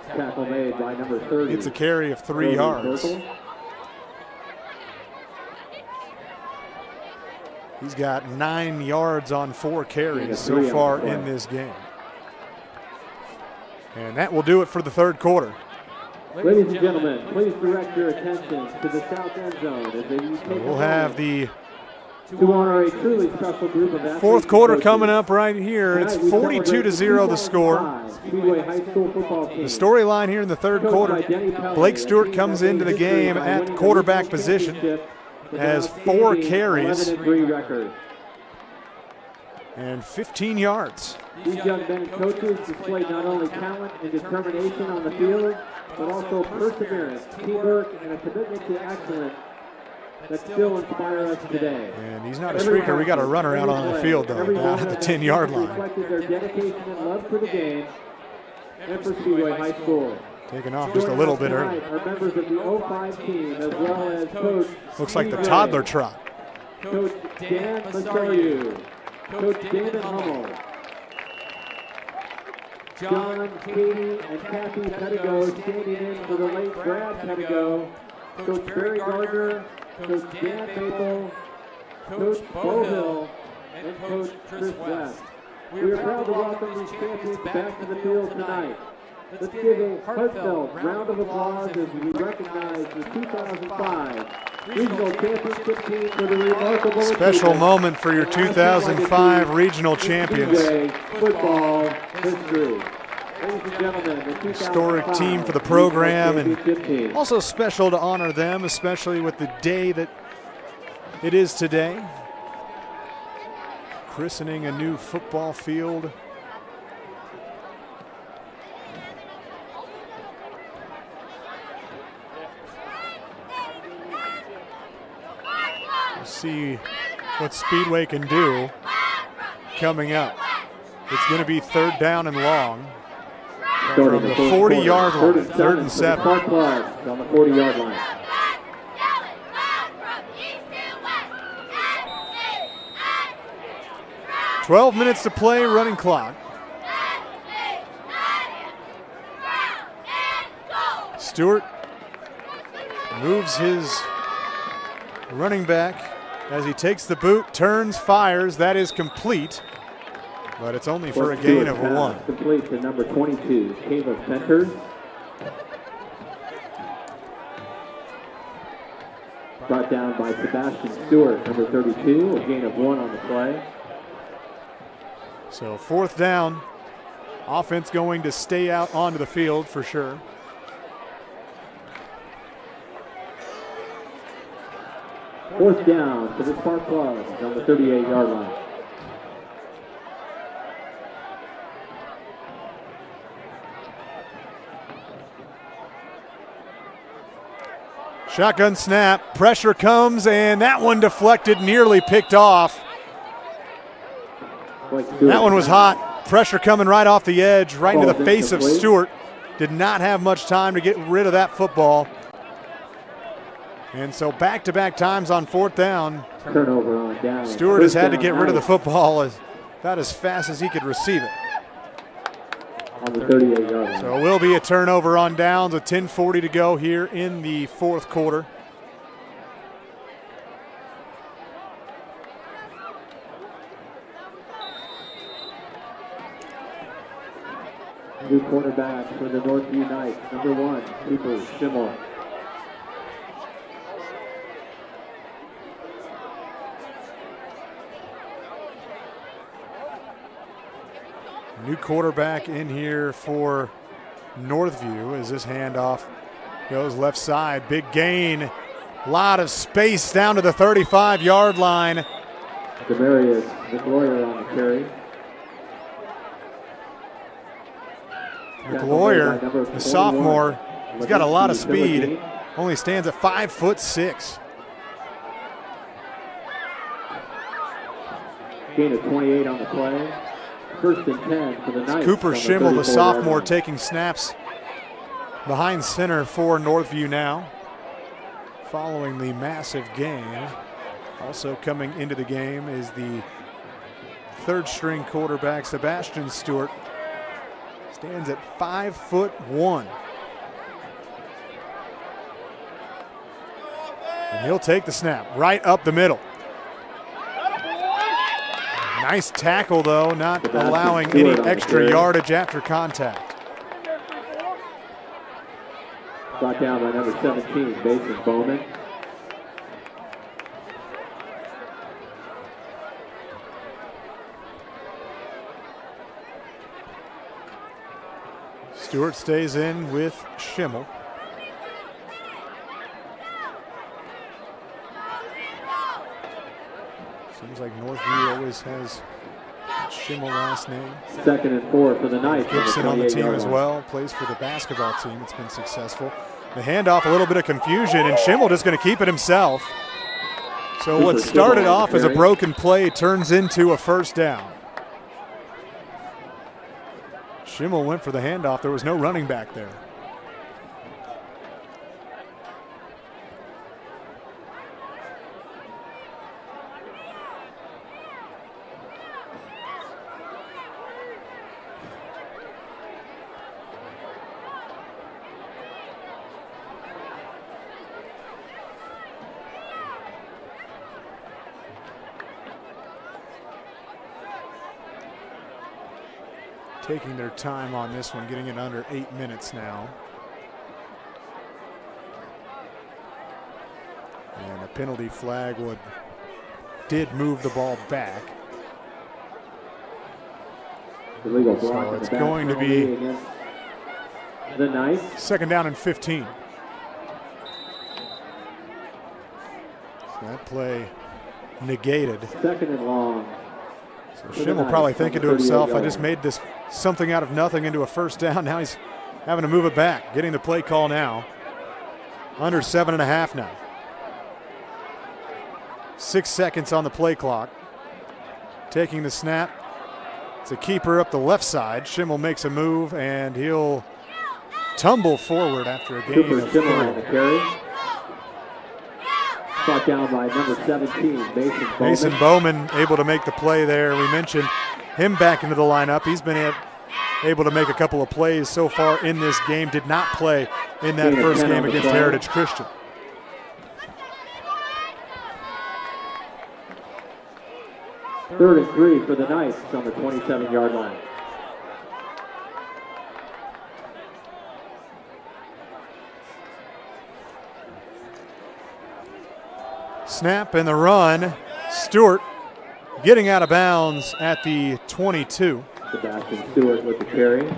Tackle made by number 30. It's a carry of 3 yards. He's got 9 yards on 4 carries so far in this game. And that will do it for the third quarter. Ladies and gentlemen, please direct your attention to the south end zone. As We'll have the to honor a truly special group of athletes. Fourth quarter coming up right here. It's 42-0 the score. Speedway High School football team. The storyline here in the third quarter, Blake Stewart comes into the game at quarterback position, has 4 carries and 15 yards. These young men and coaches displayed not only talent and determination on the field, but also perseverance, teamwork, and a commitment to excellence that still inspire us today. And he's not a streaker. We got a runner out on the field, though, down at the 10-yard line. Reflected their dedication and love for the game and for Speedway High School. Taking off just a little bit early. Are members of the 05 team, as well as Coach Looks like the toddler trot. Coach Dan Masaru, Coach David Hummel, John, Katie, and Kathy Pedigo standing in for the late Brad Pedigo, Coach Barry Gardner, Coach Dan Maple, Coach Bo Hill, and Coach Chris West. We are proud to welcome these champions back to the field tonight. Let's give a heartfelt round of applause as we recognize the 2005 Regional Championship team for the remarkable special moment for your 2005 regional champions. Football history. Ladies and gentlemen, the historic team for the program, and also special to honor them, especially with the day that it is today. Christening a new football field. We'll see what Speedway can do coming up. It's going to be 3rd down and long. From the 40-yard line, 3rd and 7. Sparkplug on the 40-yard line. "12 minutes to play, running clock." Stewart moves his running back as he takes the boot, turns, fires. That is complete, but it's only for a gain of 1. Complete to number 22, Caleb Fenter. Brought down by Sebastian Stewart, number 32, a gain of 1 on the play. So 4th down, offense going to stay out onto the field for sure. Fourth down for the Sparkplug on the 38-yard line. Shotgun snap, pressure comes, and that one deflected, nearly picked off. That one was hot. Pressure coming right off the edge, right into the face of Stewart. Did not have much time to get rid of that football. And so back-to-back times on 4th down. Turnover on down. Stewart has had to get rid of the football about as fast as he could receive it. On the 38-yard line. So it will be a turnover on downs with 10:40 to go here in the 4th quarter. New cornerback for the Northview Knights, number 1, Cooper Schimmel. New quarterback in here for Northview as this handoff goes left side. Big gain. A lot of space down to the 35-yard line. Demarius McLawyer on the carry. McLawyer, the sophomore, he's got a lot of speed. Only stands at 5'6". Gain of 28 on the play. 1st and 10 for the Knights. Cooper Schimmel, the sophomore, taking snaps behind center for Northview now. Following the massive gain. Also coming into the game is the 3rd-string quarterback, Sebastian Stewart. Stands at 5'1". And he'll take the snap right up the middle. Nice tackle, though, not allowing any extra yardage after contact. Brought down by number 17, Mason Bowman. Stewart stays in with Schimmel. Seems like Northview always has Schimmel last name. 2nd and 4 for the Knights. Gibson on the team as well, plays for the basketball team. It's been successful. The handoff, a little bit of confusion, and Schimmel just going to keep it himself. So what started off as a broken play turns into a first down. Schimmel went for the handoff. There was no running back there. Taking their time on this one, getting it under 8 minutes now. And a penalty flag did move the ball back. So it's going to be the Knights. 2nd down and 15. So that play negated. 2nd and long. So Schimmel probably thinking to himself, I just made this something out of nothing into a first down. Now he's having to move it back. Getting the play call now. Under 7.5 now. 6 seconds on the play clock. Taking the snap. It's a keeper up the left side. Schimmel makes a move, and he'll tumble forward after a gain of 3. On the carry. Brought down by number 17, Mason Bowman. Mason Bowman able to make the play there. We mentioned him back into the lineup. He's been able to make a couple of plays so far in this game. Did not play in that first game against Heritage Christian. Third and 3 for the Knights on the 27-yard line. Snap and the run. Stewart getting out of bounds at the 22. Sebastian Stewart with the carry.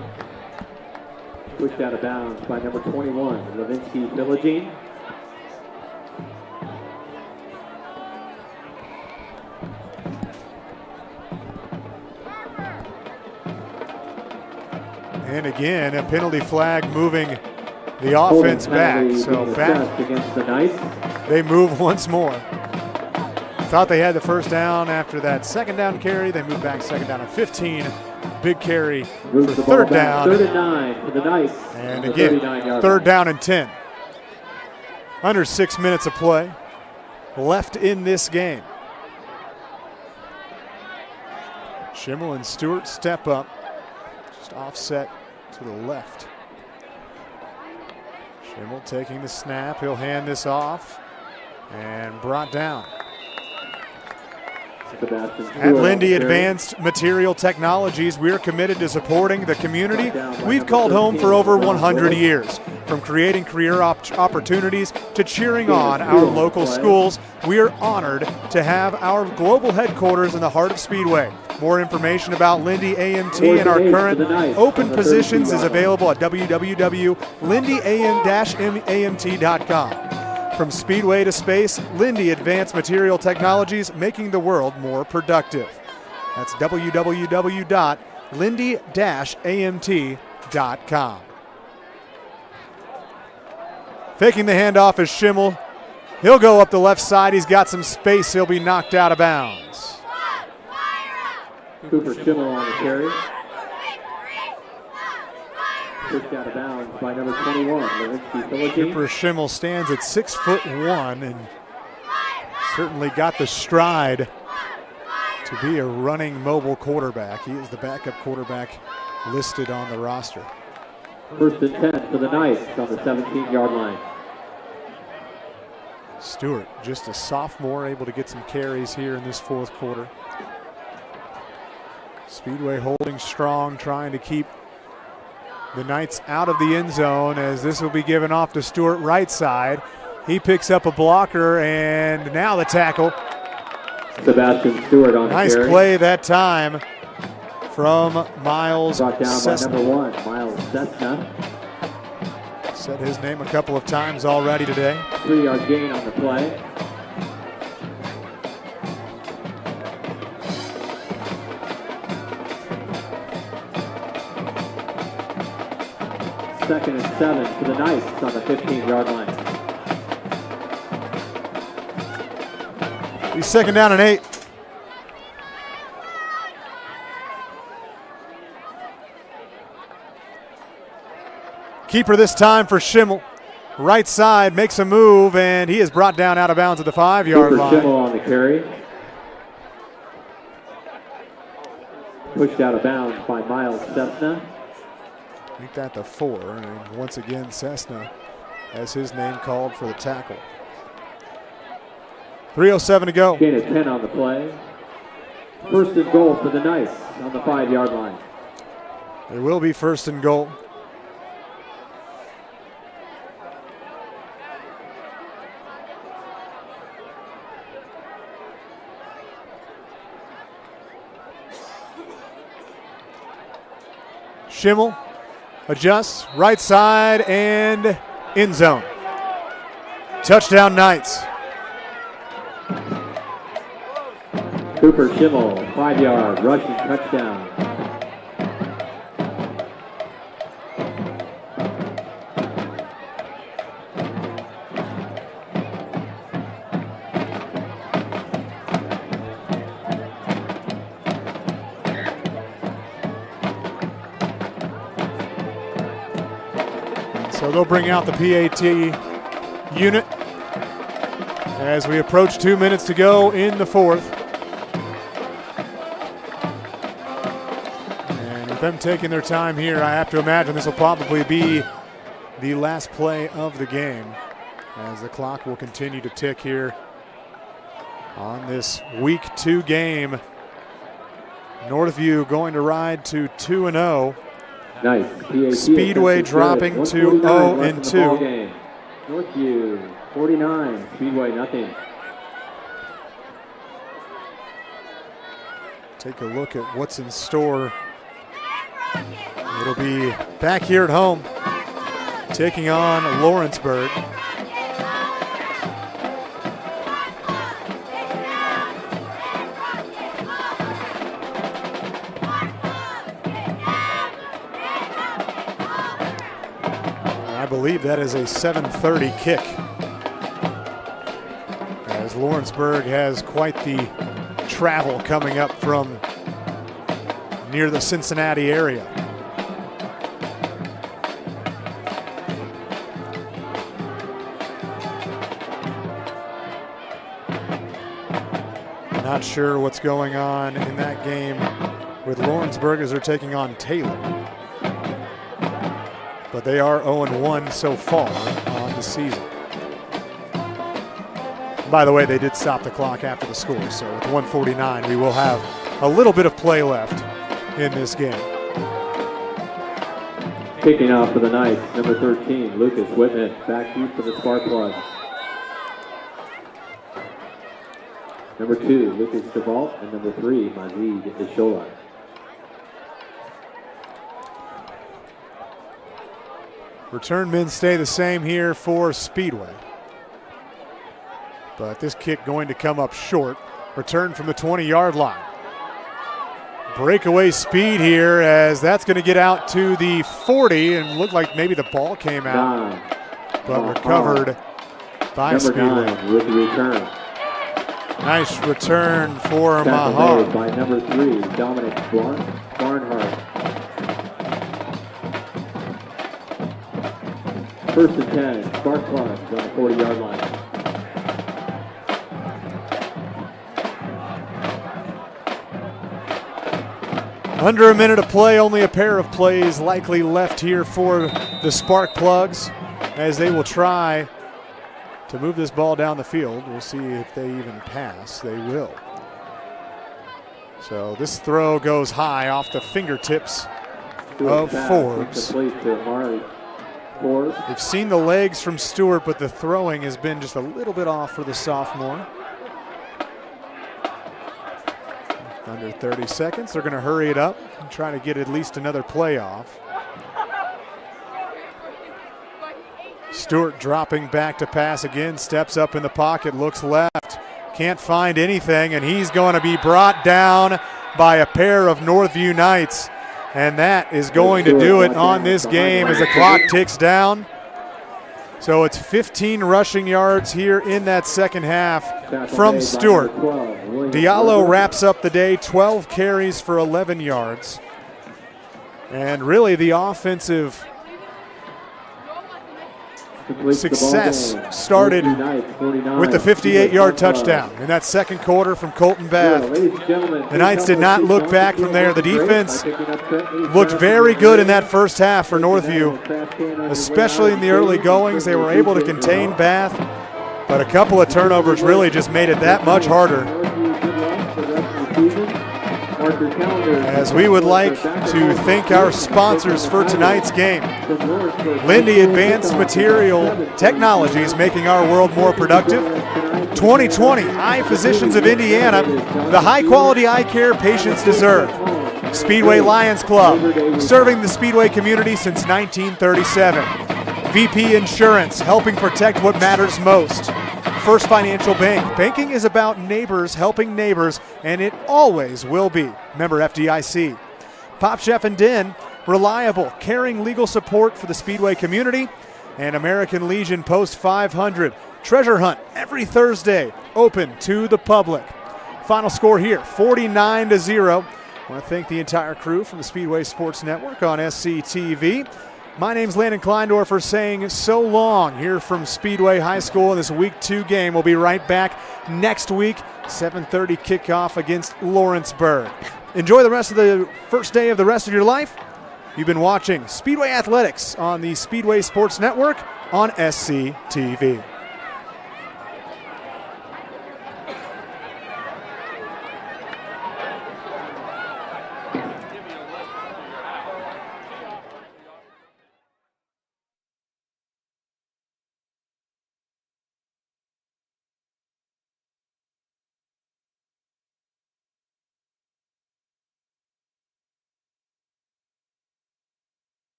Pushed out of bounds by number 21, Levinsky Philogene. And again, a penalty flag moving the offense back. So back against the Knights. They move once more. Thought they had the first down after that 2nd down carry. They move back 2nd down and 15. Big carry for 3rd down. 3rd and 9 for the Knights. And again, 3rd down and 10. Under 6 minutes of play left in this game. Schimmel and Stewart step up. Just offset to the left. Schimmel taking the snap. He'll hand this off and brought down. At Lindy Advanced Material Technologies, we're committed to supporting the community we've called home for over 100 years. From creating career opportunities to cheering on our local schools, we are honored to have our global headquarters in the heart of Speedway. More information about Lindy AMT and our current open positions is available at www.lindyam-amt.com. From Speedway to space, Lindy Advanced Material Technologies, making the world more productive. That's www.lindy-amt.com. Faking the handoff is Schimmel. He'll go up the left side. He's got some space. He'll be knocked out of bounds. Cooper Schimmel on the carry. Pushed out of bounds by number 21, Levinsky Philogene. Cooper Schimmel stands at 6'1" and certainly got the stride to be a running mobile quarterback. He is the backup quarterback listed on the roster. 1st and 10 for the Knights on the 17-yard line. Stewart, just a sophomore, able to get some carries here in this 4th quarter. Speedway holding strong, trying to keep the Knights out of the end zone, as this will be given off to Stewart right side. He picks up a blocker, and now the tackle. Sebastian Stewart on the carry. Nice play that time from Miles Brought down Cessna. by number 1, Miles Cessna. Said his name a couple of times already today. 3-yard gain on the play. Second and 7 for the Knights on the 15-yard line. He's second down and 8. Keeper this time for Schimmel. Right side makes a move, and he is brought down out of bounds at the 5-yard line. Schimmel on the carry. Pushed out of bounds by Miles Cessna. Make that the 4, and once again Cessna has his name called for the tackle. 3:07 to go. Gain of 10 on the play. First and goal for the Knights on the 5-yard line. It will be first and goal. Schimmel adjusts, right side and end zone. Touchdown Knights. Cooper Schimmel, 5-yard rushing touchdown. So they'll bring out the PAT unit as we approach 2 minutes to go in the 4th. And with them taking their time here, I have to imagine this will probably be the last play of the game as the clock will continue to tick here on this week 2 game. Northview going to ride to 2-0. Nice. PAT Speedway dropping to 0-2. Northview 49, Speedway nothing. Take a look at what's in store. It'll be back here at home, taking on Lawrenceburg. I believe that is a 7:30 kick, as Lawrenceburg has quite the travel coming up from near the Cincinnati area. Not sure what's going on in that game with Lawrenceburg as they're taking on Taylor. But they are 0-1 so far on the season. By the way, they did stop the clock after the score, so with 1:49, we will have a little bit of play left in this game. Kicking off for the Knights, number 13, Lucas Whitman, back deep for the Sparkplug. Number 2, Lucas DeVault, and number 3, Mazid Ishola. Return men stay the same here for Speedway. But this kick going to come up short. Return from the 20-yard line. Breakaway speed here as that's going to get out to the 40 and looked like maybe the ball came out. But recovered by Speedway. Number 9 with the return. Nice return for Tackle Mahar. made by number 3, Dominic Barnhart. First and 10, Sparkplug on the 40-yard line. Under a minute of play, only a pair of plays likely left here for the Sparkplugs as they will try to move this ball down the field. We'll see if they even pass. They will. So this throw goes high off the fingertips of Forbes. They've seen the legs from Stewart, but the throwing has been just a little bit off for the sophomore. Under 30 seconds. They're going to hurry it up and try to get at least another play off. Stewart dropping back to pass again, steps up in the pocket, looks left, can't find anything, and he's going to be brought down by a pair of Northview Knights. And that is going to do it on this game as the clock ticks down. So it's 15 rushing yards here in that second half from Stewart. Diallo wraps up the day, 12 carries for 11 yards. And really the offensive success started with the 58-yard touchdown in that second quarter from Colton Bath. The Knights did not look back from there. The defense looked very good in that first half for Northview, especially in the early goings. They were able to contain Bath, but a couple of turnovers really just made it that much harder. As we would like to thank our sponsors for tonight's game. Lindy Advanced Material Technologies, making our world more productive. 2020 Eye Physicians of Indiana, the high quality eye care patients deserve. Speedway Lions Club, serving the Speedway community since 1937. VP Insurance, helping protect what matters most. First Financial Bank. Banking is about neighbors helping neighbors, and it always will be. Member FDIC. Popcheff and Dinn, reliable, caring legal support for the Speedway community. And American Legion Post 500. Treasure hunt every Thursday, open to the public. Final score here, 49-0. I want to thank the entire crew from the Speedway Sports Network on SCTV. My name's Landon Kleindorfer saying so long here from Speedway High School in this Week 2 game. We'll be right back next week, 7:30 kickoff against Lawrenceburg. Enjoy the rest of the first day of the rest of your life. You've been watching Speedway Athletics on the Speedway Sports Network on SCTV.